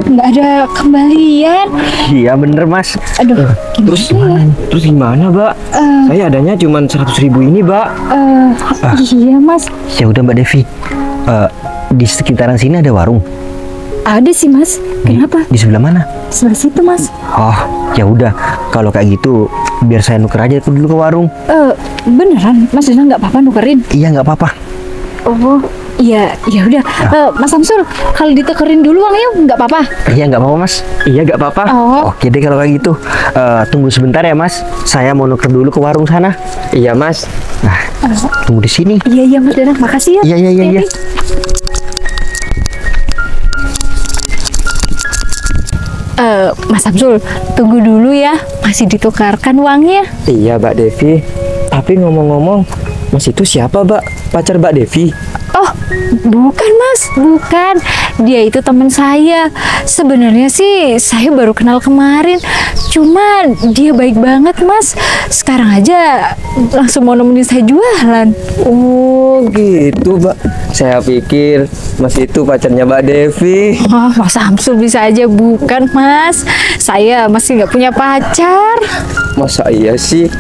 Nggak ada kembalian.
Iya bener Mas.
Aduh,
Terus
gimana ya?
Terus gimana, Mbak? Saya adanya cuma 100.000 ini, Mbak.
Iya Mas.
Ya udah Mbak Devi. Di sekitaran sini ada warung.
Ada sih Mas. Kenapa?
Di sebelah mana?
Sebelah situ Mas.
Oh, ya udah. Kalau kayak gitu, biar saya nuker aja tuh dulu ke warung.
Beneran Mas Dina nggak apa-apa nukerin?
Iya nggak apa-apa.
Oh, iya, ya udah. Mas Samsul, kalau ditukerin dulu uangnya nggak apa-apa?
Iya nggak apa-apa Mas.
Iya, gak apa-apa.
Oh,
Oke deh kalau kayak gitu. Tunggu sebentar ya Mas. Saya mau nuker dulu ke warung sana.
Iya, Mas.
Nah, tunggu di sini.
iya Mas Dina, makasih ya.
Iya.
Mas Samsul, tunggu dulu ya. Masih ditukarkan uangnya.
Iya, Mbak Devi. Tapi ngomong-ngomong, Mas itu siapa, Mbak? Pacar Mbak Devi?
Oh, bukan Mas, bukan. Dia itu teman saya. Sebenarnya sih saya baru kenal kemarin. Cuman dia baik banget Mas. Sekarang aja langsung mau nemenin saya jualan.
Oh, gitu, Mbak. Saya pikir Mas itu pacarnya Mbak Devi.
Oh, Mas Samsul bisa aja bukan Mas. Saya masih nggak punya pacar.
Masa iya sih?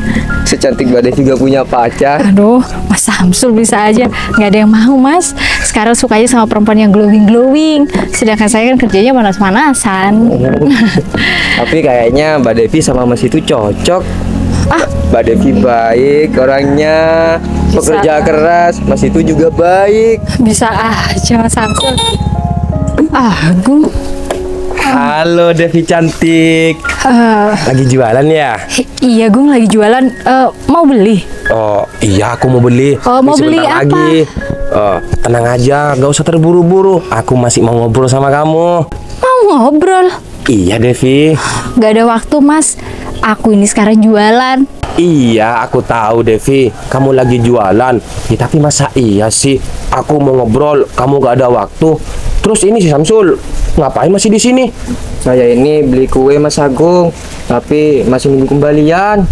Secantik Mbak Devi gak punya pacar?
Aduh, Mas Samsul bisa aja. Nggak ada yang mau Mas. Sekarang sukanya sama perempuan yang glowing-glowing. Sedangkan saya kan kerjanya panas-panasan.
Tapi kayaknya Mbak Devi sama Mas itu cocok. Mbak Devi baik orangnya, pekerja keras. Mas itu juga baik.
Bisa aja Mas Samsul. Agung.
Halo Devi cantik. Lagi jualan ya?
Iya Gung, lagi jualan. Mau beli?
Oh iya, aku mau beli.
Oh, mau
Ini
beli
sebentar
apa?
lagi. Tenang aja, gak usah terburu-buru. Aku masih mau ngobrol sama kamu.
Mau ngobrol?
Iya Devi.
Gak ada waktu Mas. Aku ini sekarang jualan.
Iya, aku tahu Devi. Kamu lagi jualan. Ya, tapi masa iya sih? Aku mau ngobrol, kamu gak ada waktu. Terus ini si Samsul, ngapain masih di sini?
Saya ini beli kue Mas Agung, tapi masih nunggu kembalian.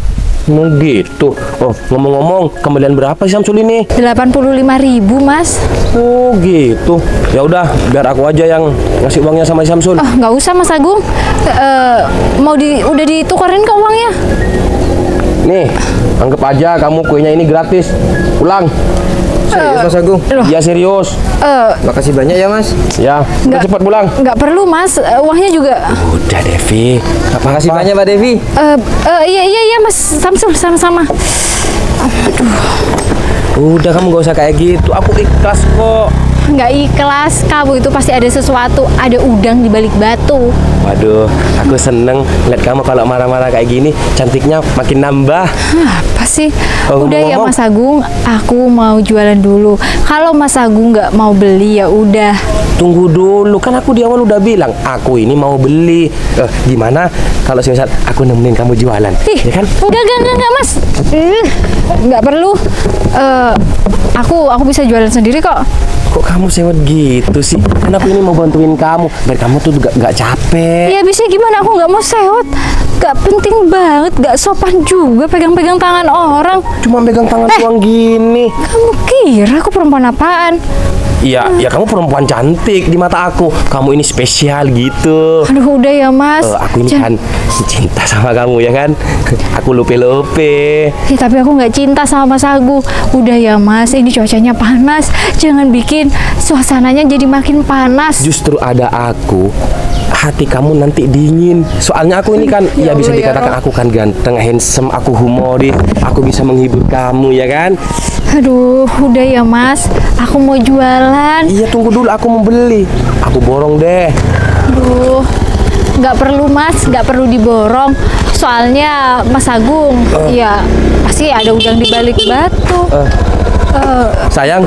Gitu. Oh, ngomong-ngomong, kembalian berapa sih Samsul ini?
85.000 Mas.
Oh, gitu. Ya udah, biar aku aja yang ngasih uangnya sama si Samsul.
Oh, nggak usah Mas Agung. Udah ditukerin ke uangnya.
Nih, anggap aja kamu kuenya ini gratis. Ulang.
Serius Mas Agung?
Iya serius.
Makasih banyak ya Mas.
Ya, udah
Nggak-
cepat pulang.
Nggak perlu Mas. Uangnya juga.
Udah Devi.
Makasih banyak Mbak Devi.
Iya Mas Samsul, sama-sama.
Udah kamu gak usah kayak gitu. Aku ikhlas kok.
Nggak ikhlas. Kamu itu pasti ada sesuatu. Ada udang di balik batu.
Waduh, aku seneng lihat kamu kalau marah-marah kayak gini. Cantiknya makin nambah.
Apa sih?
Oh,
Udah ya
ngomong-ngomong.
Mas Agung, aku mau jualan dulu. Kalau Mas Agung nggak mau beli ya udah.
Tunggu dulu, kan aku di awal udah bilang aku ini mau beli. Gimana kalau misal aku nemenin kamu jualan?
Ih,
Ya kan?
enggak Mas. Nggak perlu. Aku bisa jualan sendiri kok.
Kok kamu sewot gitu sih? Kan aku ini mau bantuin kamu, biar kamu tuh gak capek.
Ya bisa gimana? Aku nggak mau sewot. Nggak penting banget, nggak sopan juga pegang-pegang tangan orang.
Cuma pegang tangan doang gini.
Kamu kira aku perempuan apaan?
ya kamu perempuan cantik di mata aku. Kamu ini spesial gitu.
Aduh, udah ya Mas.
Aku ini kan cinta sama kamu ya kan. Aku lupe-lupe.
Ya, tapi aku nggak cinta sama Mas Agung. Udah ya Mas, ini cuacanya panas. Jangan bikin suasananya jadi makin panas.
Justru ada aku, hati kamu nanti dingin. Soalnya aku ini kan ya bisa
Allah, ya
dikatakan aku kan ganteng, handsome, aku humoris, aku bisa menghibur kamu ya kan.
Aduh, udah ya Mas. Aku mau jualan.
Iya, tunggu dulu, aku mau beli. Aku borong deh.
Aduh, nggak perlu Mas, nggak perlu diborong. Soalnya Mas Agung, ya pasti ada udang di balik batu.
Sayang.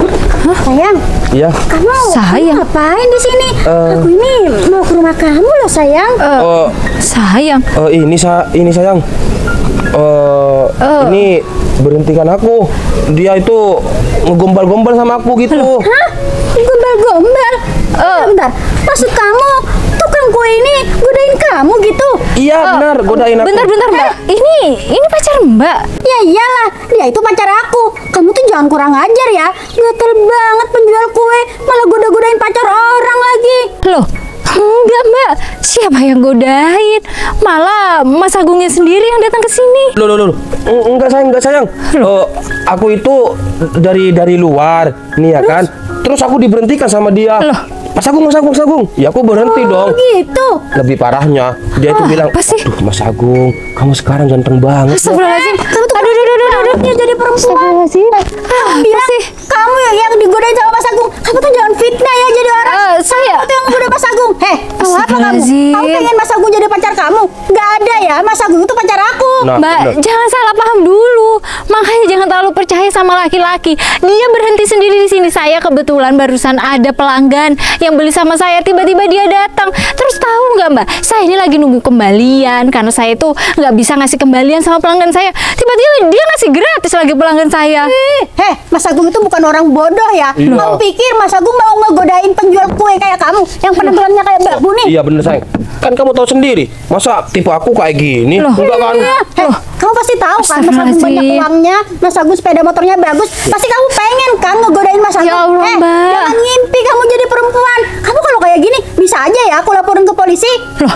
Sayang,
Iya.
kamu
Sayang.
ngapain di sini? Aku ini mau ke rumah kamu loh sayang.
Sayang.
Ini sayang. Ini berhentikan aku. Dia itu ngegombal-gombal sama aku gitu.
Hah? Gombal-gombal? Bentar, maksud kamu tukang kue ini godain kamu gitu?
Iya benar, godain aku.
Bentar Mbak. Ini pacar Mbak.
Ya iyalah, dia itu pacar aku. Kamu tuh jangan kurang ajar ya. Gatel banget penjual kue, malah goda-godain pacar orang lagi.
Loh, enggak Mbak. Siapa yang godain? Malah Mas Agungnya sendiri yang datang ke sini.
Loh. Enggak sayang. Aku itu dari luar, nih ya kan. Terus aku diberhentikan sama dia.
Loh.
Mas Agung. Ya aku berhenti dong.
Gitu.
Lebih parahnya, dia itu bilang,
apa sih?
"Aduh, Mas Agung, kamu sekarang ganteng banget."
Astagfirullahaladzim.
Kamu tuh aduh, dia jadi perempuan. Bilang
sih?
kamu yang digodain sama Mas Agung. Kamu tuh jangan fitnah ya jadi orang.
Saya.
Kamu tuh yang godain Mas Agung. Mau apa kamu?
Astagfirullahaladzim.
Kamu pengen Mas Agung jadi pacar kamu? Gak ada ya, Mas Agung itu pacar aku.
Nah,
Mbak,
bener.
jangan salah paham dulu. Makanya jangan terlalu percaya sama laki-laki. Dia berhenti sendiri di sini. Saya kebetulan barusan ada pelanggan yang beli sama saya. Tiba-tiba dia datang. Terus tahu nggak Mbak? Saya ini lagi nunggu kembalian karena saya itu nggak bisa ngasih kembalian sama pelanggan saya. Tiba-tiba dia ngasih gratis lagi pelanggan saya.
Mas Agung itu bukan orang bodoh ya.
Iya.
Kamu pikir Mas Agung mau ngegodain penjual kue kayak kamu yang penampilannya kayak babu nih?
Iya bener sayang. Kan kamu tahu sendiri, masa tipe aku kayak gini?
Loh.
Enggak kan?
Kamu pasti tahu kan Mas Agung banyak
Astagfirullahaladzim.
uangnya, Mas Agung sepeda motornya bagus. Pasti kamu pengen kan ngegodain Mas Agung.
Ya Allah, Mbak.
Jangan ngimpi kamu jadi perempuan. Kamu kalau kayak gini bisa aja ya aku laporin ke polisi.
Loh,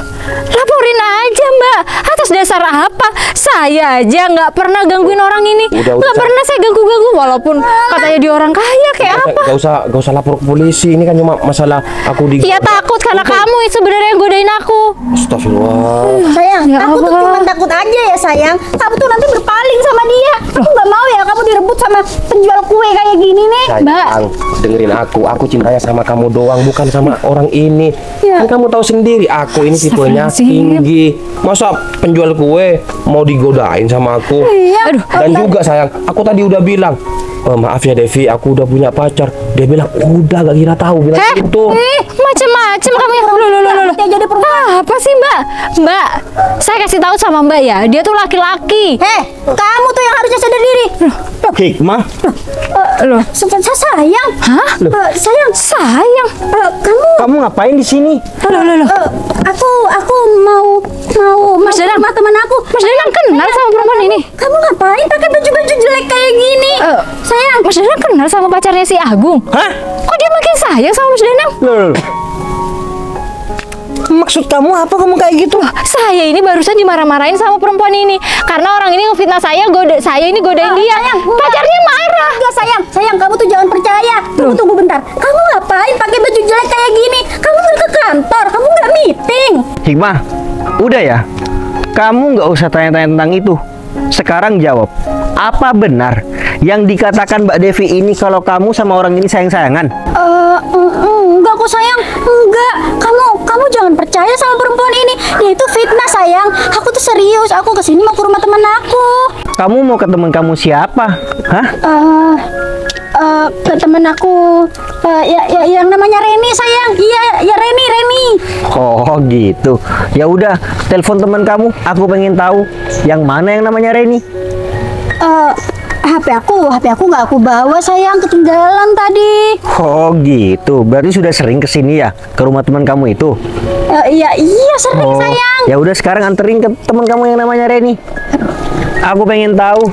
laporin aja Mbak. Atas dasar apa? Saya aja nggak pernah gangguin orang ini.
Udah,
Nggak pernah saya ganggu-ganggu. Walaupun katanya dia orang kaya kayak apa.
Gak usah lapor ke polisi. Ini kan cuma masalah aku di.
Iya takut karena kamu sebenarnya yang godain aku.
Astagfirullah.
Sayang,
Ya
aku tuh
Allah.
cuma takut aja ya sayang. Kamu tuh nanti berpaling sama dia. Aku nggak mau ya kamu direbut sama penjual kue kayak gini nih.
Sayang, dengerin aku. Aku cintanya sama kamu doang, bukan sama orang ini.
Ya.
Kan kamu tahu sendiri, aku ini tipenya
Astagfirullahaladzim.
tinggi. Masa penjual kue mau digodain sama aku?
Iya.
Dan juga sayang, aku tadi udah bilang, maaf ya Devi, aku udah punya pacar. Dia bilang, udah gak kira tahu bilang gitu.
Macem-macem kamu ya. Loh.
Dia jadi perempuan.
Apa sih Mbak? Mbak, saya kasih tahu sama Mbak ya, dia tuh laki-laki.
Kamu tuh yang harusnya sadar diri.
Hikmah,
Loh,
Sayang.
hah?
Sayang.
Sayang.
kamu ngapain di sini?
Loh.
Aku mau
Mas Danang,
sama teman aku.
Mas Danang kenal sama perempuan ini?
Kamu ngapain pakai baju-baju jelek kayak gini? Sayang.
Mas Danang kenal sama pacarnya si Agung?
Hah?
Kok dia makin sayang sama Mas Danang?
Loh. Maksud kamu apa kamu kayak gitu?
Saya ini barusan dimarah-marahin sama perempuan ini karena orang ini ngefitnah saya, saya ini godain dia.
Sayang,
Pacarnya marah.
Enggak sayang kamu tuh jangan percaya. Tunggu bentar. Kamu ngapain pakai baju jelek kayak gini? Kamu udah ke kantor, kamu nggak meeting.
Hikmah, udah ya. Kamu nggak usah tanya-tanya tentang itu. Sekarang jawab, apa benar yang dikatakan Mbak Devi ini kalau kamu sama orang ini sayang-sayangan?
Enggak kok sayang, enggak. Kamu jangan percaya sama perempuan ini. Dia itu fitnah sayang. Aku tuh serius. Aku kesini mau ke rumah teman aku.
Kamu mau ke teman kamu siapa? Hah?
Ke temen aku yang namanya Reni sayang. Iya ya Reni.
Oh gitu. Ya udah, telepon teman kamu. Aku pengen tahu yang mana yang namanya Reni.
HP aku nggak aku bawa sayang, ketinggalan tadi.
Oh gitu. Berarti sudah sering kesini ya ke rumah teman kamu itu?
Iya sering sayang.
Ya udah sekarang anterin ke teman kamu yang namanya Reni. Aku pengen tahu.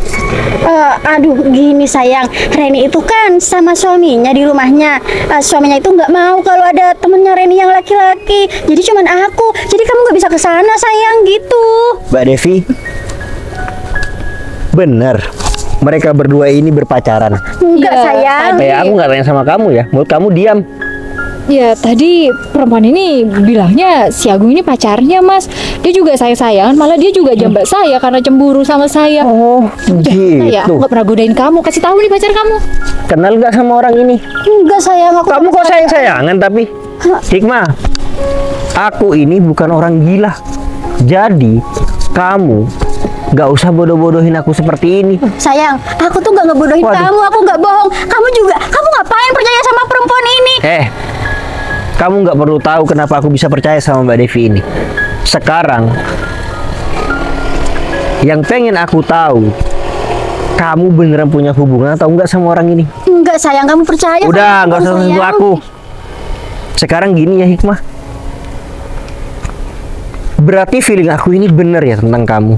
Aduh, gini sayang, Reni itu kan sama suaminya di rumahnya. Suaminya itu nggak mau kalau ada temennya Reni yang laki-laki. Jadi cuman aku. Jadi kamu nggak bisa ke sana sayang gitu.
Mbak Devi, bener mereka berdua ini berpacaran.
Enggak
Iya,
sayang.
Aku nggak tanya sama kamu ya, menurut kamu diam.
Ya tadi perempuan ini bilangnya si Agung ini pacarnya Mas. Dia juga sayang-sayangan, malah dia juga jambak saya karena cemburu sama saya.
Oh,
Ya, aku
gitu.
gak pernah godain kamu. Kasih tahu nih pacar kamu.
Kenal nggak sama orang ini?
Enggak sayang, aku.
Kamu kok sayang-sayangan tapi? Hikmah, aku ini bukan orang gila. Jadi, kamu nggak usah bodoh-bodohin aku seperti ini.
Sayang, aku tuh nggak ngebodohin
Waduh.
kamu. Aku nggak bohong. Kamu juga. Kamu ngapain percaya sama perempuan ini?
Kamu nggak perlu tahu kenapa aku bisa percaya sama Mbak Devi ini. Sekarang, yang pengen aku tahu, kamu beneran punya hubungan atau enggak sama orang ini?
Enggak sayang, kamu percaya?
Udah,
sama
nggak usah
sayang.
sentuh aku. Sekarang gini ya Hikmah. Berarti feeling aku ini bener ya tentang kamu.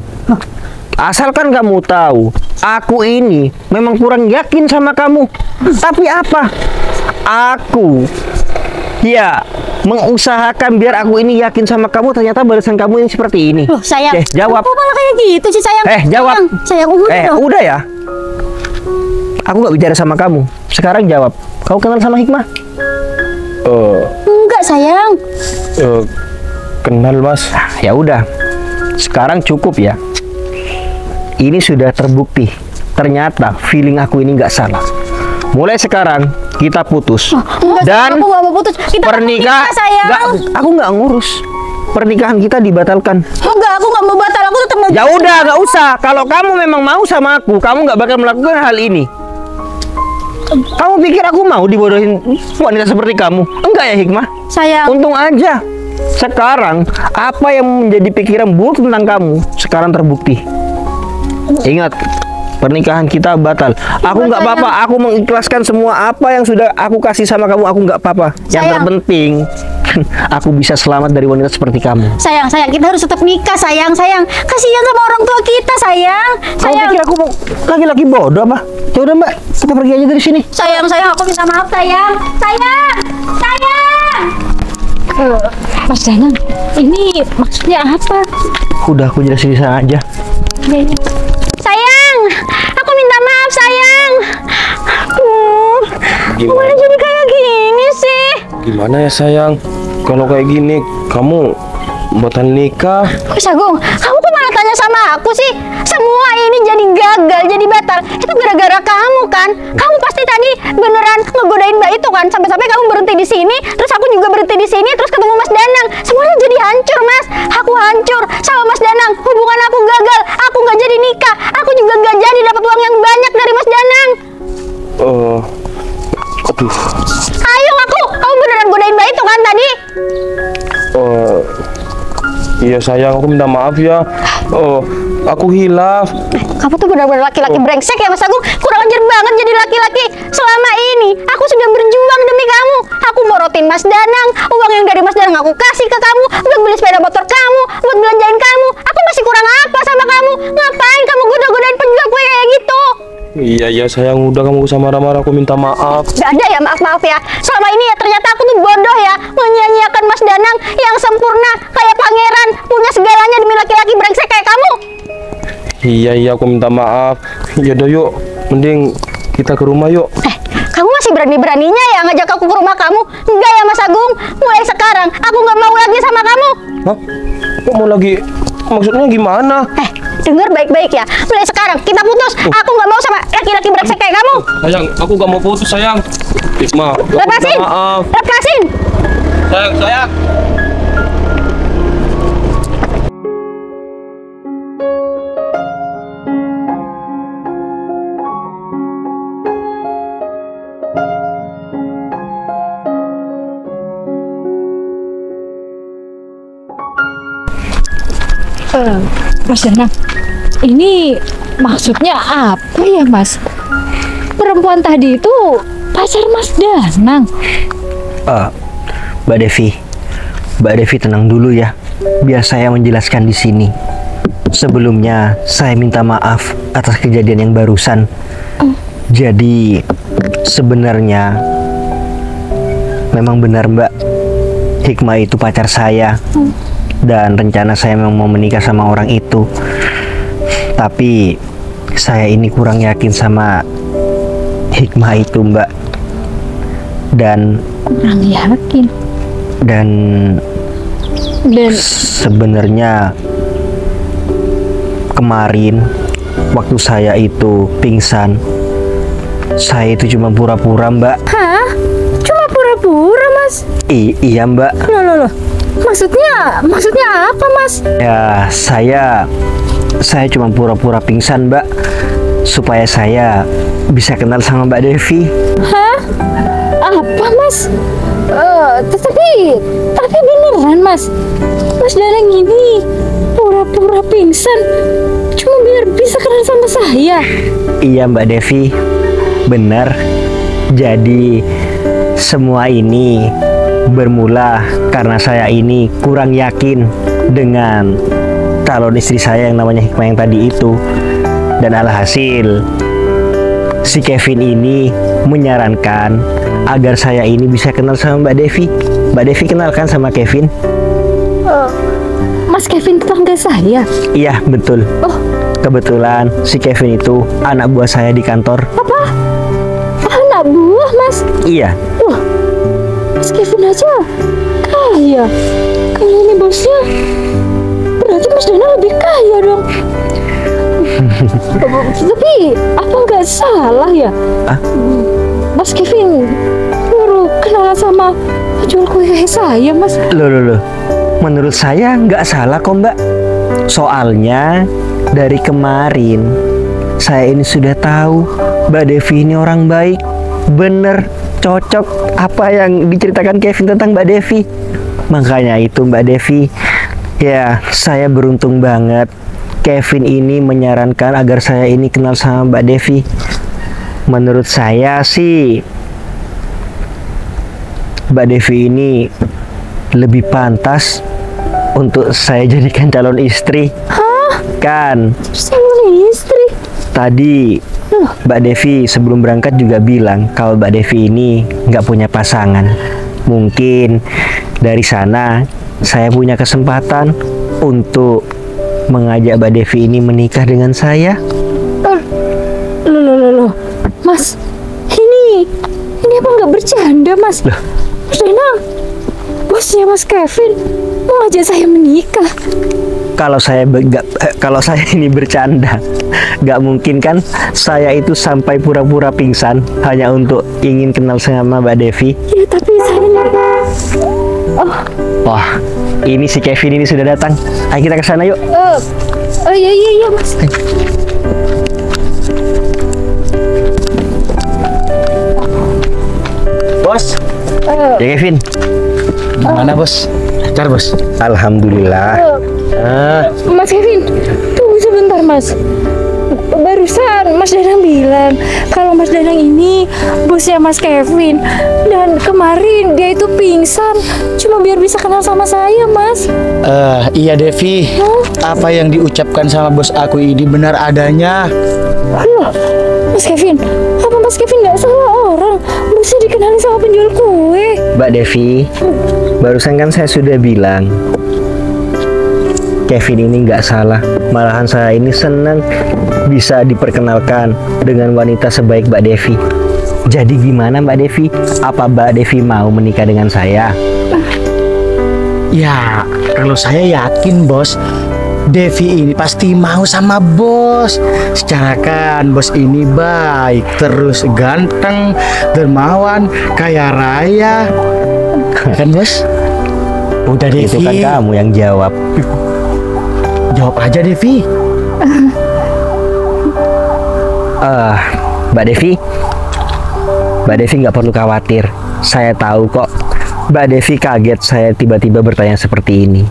Asalkan kamu tahu, aku ini memang kurang yakin sama kamu. Tapi apa? Aku ya mengusahakan biar aku ini yakin sama kamu. Ternyata balasan kamu ini seperti ini.
Loh, sayang.
Jawab.
Kok malah kayak gitu sih sayang?
Jawab.
Sayang, udah dong.
Udah ya. Aku nggak bicara sama kamu. Sekarang jawab. Kau kenal sama Hikmah?
Enggak sayang.
Kenal Mas.
Ya udah. Sekarang cukup ya. Ini sudah terbukti. Ternyata feeling aku ini nggak salah. Mulai sekarang kita putus.
Enggak,
Dan
sayang, aku nggak mau putus. Kita
pernikahan
sayang.
aku nggak ngurus. Pernikahan kita dibatalkan.
Enggak, aku nggak mau batal. Aku tetap mau.
Ya udah, nggak usah. Kalau kamu memang mau sama aku, kamu nggak bakal melakukan hal ini. Kamu pikir aku mau dibodohin wanita seperti kamu? Enggak ya Hikmah?
Sayang.
Untung aja. Sekarang apa yang menjadi pikiran buruk tentang kamu sekarang terbukti. Ingat, pernikahan kita batal. Aku nggak apa-apa. Aku mengikhlaskan semua apa yang sudah aku kasih sama kamu. Aku nggak apa-apa. Yang
Sayang.
terpenting, aku bisa selamat dari wanita seperti kamu.
Sayang, kita harus tetap nikah, sayang. Kasihan sama orang tua kita, sayang.
Kamu pikir aku mau laki-laki bodoh apa? Ya udah Mbak, kita pergi aja dari sini.
Sayang, aku minta maaf, sayang. Sayang.
Mas Danang, ini maksudnya apa?
Udah, aku jelasin di sana aja.
Sayang, aku minta maaf, sayang. Gimana jadi kayak gini sih?
Gimana ya sayang? Kalau kayak gini, kamu batal nikah.
Mas Agung, kamu kok malah tanya sama aku sih? Semua ini jadi gagal, jadi batal. Itu gara-gara kamu kan? Kamu pasti tadi beneran ngegodain Mbak itu kan? Sampai-sampai kamu berhenti di sini, terus aku juga berhenti di sini, terus ketemu Mas Danang. Semuanya jadi hancur, Mas. Aku hancur sama Mas Danang. Hubungan aku gagal. Aku nggak jadi nikah. Aku juga nggak jadi dapat uang yang banyak dari Mas Danang.
Aduh.
Ayo aku, kamu beneran godain Mbak itu kan tadi?
Iya sayang, aku minta maaf ya. Aku hilaf.
Kamu tuh benar-benar laki-laki brengsek ya Mas Agung. Kurang ajar banget jadi laki-laki. Selama ini aku sudah berjuang demi kamu. Aku morotin Mas Danang. Uang yang dari Mas Danang aku kasih ke kamu buat beli sepeda motor kamu, buat belanjain kamu. Aku masih kurang apa sama kamu? Ngapain kamu goda-godain penjual kue kayak gitu?
Iya sayang, udah kamu usah marah-marah, aku minta maaf.
Gak ada ya maaf-maaf ya. Selama ini ya ternyata aku tuh bodoh ya, menyia-nyiakan Mas Danang yang sempurna kayak pangeran, punya segalanya demi laki-laki brengsek kayak kamu.
Iya aku minta maaf. Yaudah yuk, mending kita ke rumah yuk.
Kamu masih berani-beraninya ya ngajak aku ke rumah kamu? Enggak ya Mas Agung, mulai sekarang aku nggak mau lagi sama kamu.
Hah? Kok mau lagi? Maksudnya gimana?
Dengar baik-baik ya, mulai sekarang kita putus. Aku nggak mau sama laki-laki brengsek kayak kamu.
Sayang, aku gak mau putus sayang. Hikmah, aku
Lepasin,
minta maaf.
lepasin.
Sayang.
Mas Danang, ini maksudnya apa ya Mas? Perempuan tadi itu pacar Mas Danang.
Mbak Devi tenang dulu ya. Biar saya menjelaskan di sini. Sebelumnya saya minta maaf atas kejadian yang barusan. Jadi sebenarnya memang benar Mbak, Hikmah itu pacar saya. Dan rencana saya memang mau menikah sama orang itu. Tapi saya ini kurang yakin sama Hikmah itu Mbak. Dan
Kurang yakin.
dan
Dan
sebenarnya kemarin waktu saya itu pingsan, saya itu cuma pura-pura Mbak.
hah? Cuma pura-pura, Mas?
Iya Mbak.
Loh. Maksudnya apa, Mas?
Ya saya cuma pura-pura pingsan Mbak, supaya saya bisa kenal sama Mbak Devi.
Hah? Apa, Mas? Tapi beneran, Mas? Mas Danang ini pura-pura pingsan cuma biar bisa kenal sama saya.
Iya Mbak Devi, benar. Jadi semua ini bermula karena saya ini kurang yakin dengan calon istri saya yang namanya Hikmah yang tadi itu. Dan alhasil si Kevin ini menyarankan agar saya ini bisa kenal sama Mbak Devi. Mbak Devi kenalkan sama Kevin.
Mas Kevin tetangga saya.
Iya betul.
Oh.
Kebetulan si Kevin itu anak buah saya di kantor.
Apa? Anak buah, Mas?
Iya.
Wah, Mas Kevin aja kaya. Kalau ini bosnya, berarti Mas Dana lebih kaya dong. Tapi apa nggak salah ya?
Ah?
Mas Kevin baru kenalan sama jual kue kayak saya, Mas.
Loh. Menurut saya nggak salah kok Mbak. Soalnya dari kemarin saya ini sudah tahu Mbak Devi ini orang baik. Bener, cocok apa yang diceritakan Kevin tentang Mbak Devi. Makanya itu Mbak Devi, ya saya beruntung banget Kevin ini menyarankan agar saya ini kenal sama Mbak Devi. Menurut saya sih Mbak Devi ini lebih pantas untuk saya jadikan calon istri.
Hah?
Kan
Calon istri?
tadi Mbak Devi sebelum berangkat juga bilang kalau Mbak Devi ini nggak punya pasangan. Mungkin dari sana saya punya kesempatan untuk mengajak Mbak Devi ini menikah dengan saya.
Loh. Mas, ini apa nggak bercanda, Mas?
Loh.
Mas Danang, bosnya Mas Kevin mau ngajak saya menikah.
Kalau saya ini bercanda, nggak mungkin kan saya itu sampai pura-pura pingsan hanya untuk ingin kenal sama Mbak Devi.
Ya, tapi saya...
Wah, ini si Kevin ini sudah datang. Ayo kita ke sana yuk.
Iya, Mas.
Bos,
Ya Kevin.
gimana bos? Lancar bos?
Alhamdulillah.
Mas Kevin, tunggu sebentar, Mas. Barusan Mas Danang bilang kalau Mas Danang ini bosnya Mas Kevin, dan kemarin dia itu pingsan cuma biar bisa kenal sama saya, Mas.
Iya Devi, apa yang diucapkan sama bos aku ini benar adanya.
Loh, Mas Kevin, apa Mas Kevin nggak salah orang? Bosnya dikenali sama penjual kue.
Mbak Devi, barusan kan saya sudah bilang Kevin ini nggak salah. Malahan saya ini senang bisa diperkenalkan dengan wanita sebaik Mbak Devi. Jadi gimana Mbak Devi? Apa Mbak Devi mau menikah dengan saya?
Ya, kalau saya yakin bos, Devi ini pasti mau sama bos. Secara kan bos ini baik, terus ganteng, dermawan, kaya raya. Kan bos? Udah Devi.
Itu kan kamu yang jawab.
Jawab aja Devi.
Mbak Devi nggak perlu khawatir. Saya tahu kok Mbak Devi kaget saya tiba-tiba bertanya seperti ini.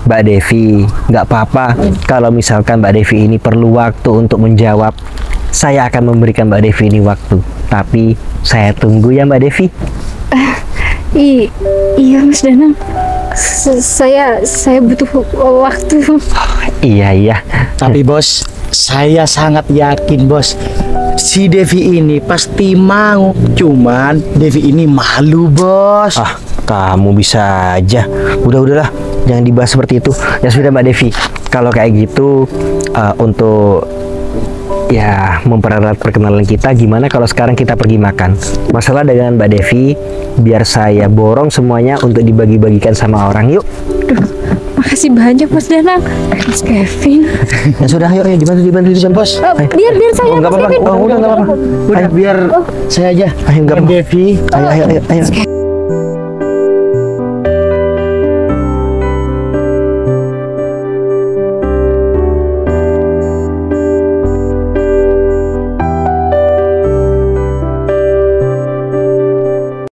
Mbak Devi nggak apa-apa kalau misalkan Mbak Devi ini perlu waktu untuk menjawab. Saya akan memberikan Mbak Devi ini waktu. Tapi saya tunggu ya Mbak Devi.
Iya Mas Danang, saya butuh waktu.
Iya.
Tapi bos, saya sangat yakin bos, si Devi ini pasti mau. Cuman Devi ini malu bos.
Kamu bisa aja. Udahlah, jangan dibahas seperti itu. Ya sudah Mbak Devi, kalau kayak gitu untuk ya mempererat perkenalan kita, gimana kalau sekarang kita pergi makan? Masalah dengan Mbak Devi, biar saya borong semuanya untuk dibagi-bagikan sama orang. Yuk.
Makasih banyak Mas Danang, Mas Kevin.
Ya sudah, ayo dibantu bos.
Biar saya
Nggak
Mas
apa-apa.
Kevin.
Udah nggak apa-apa.
Udah biar saya aja.
Ayo, nggak apa-apa.
Devi.
Ayo.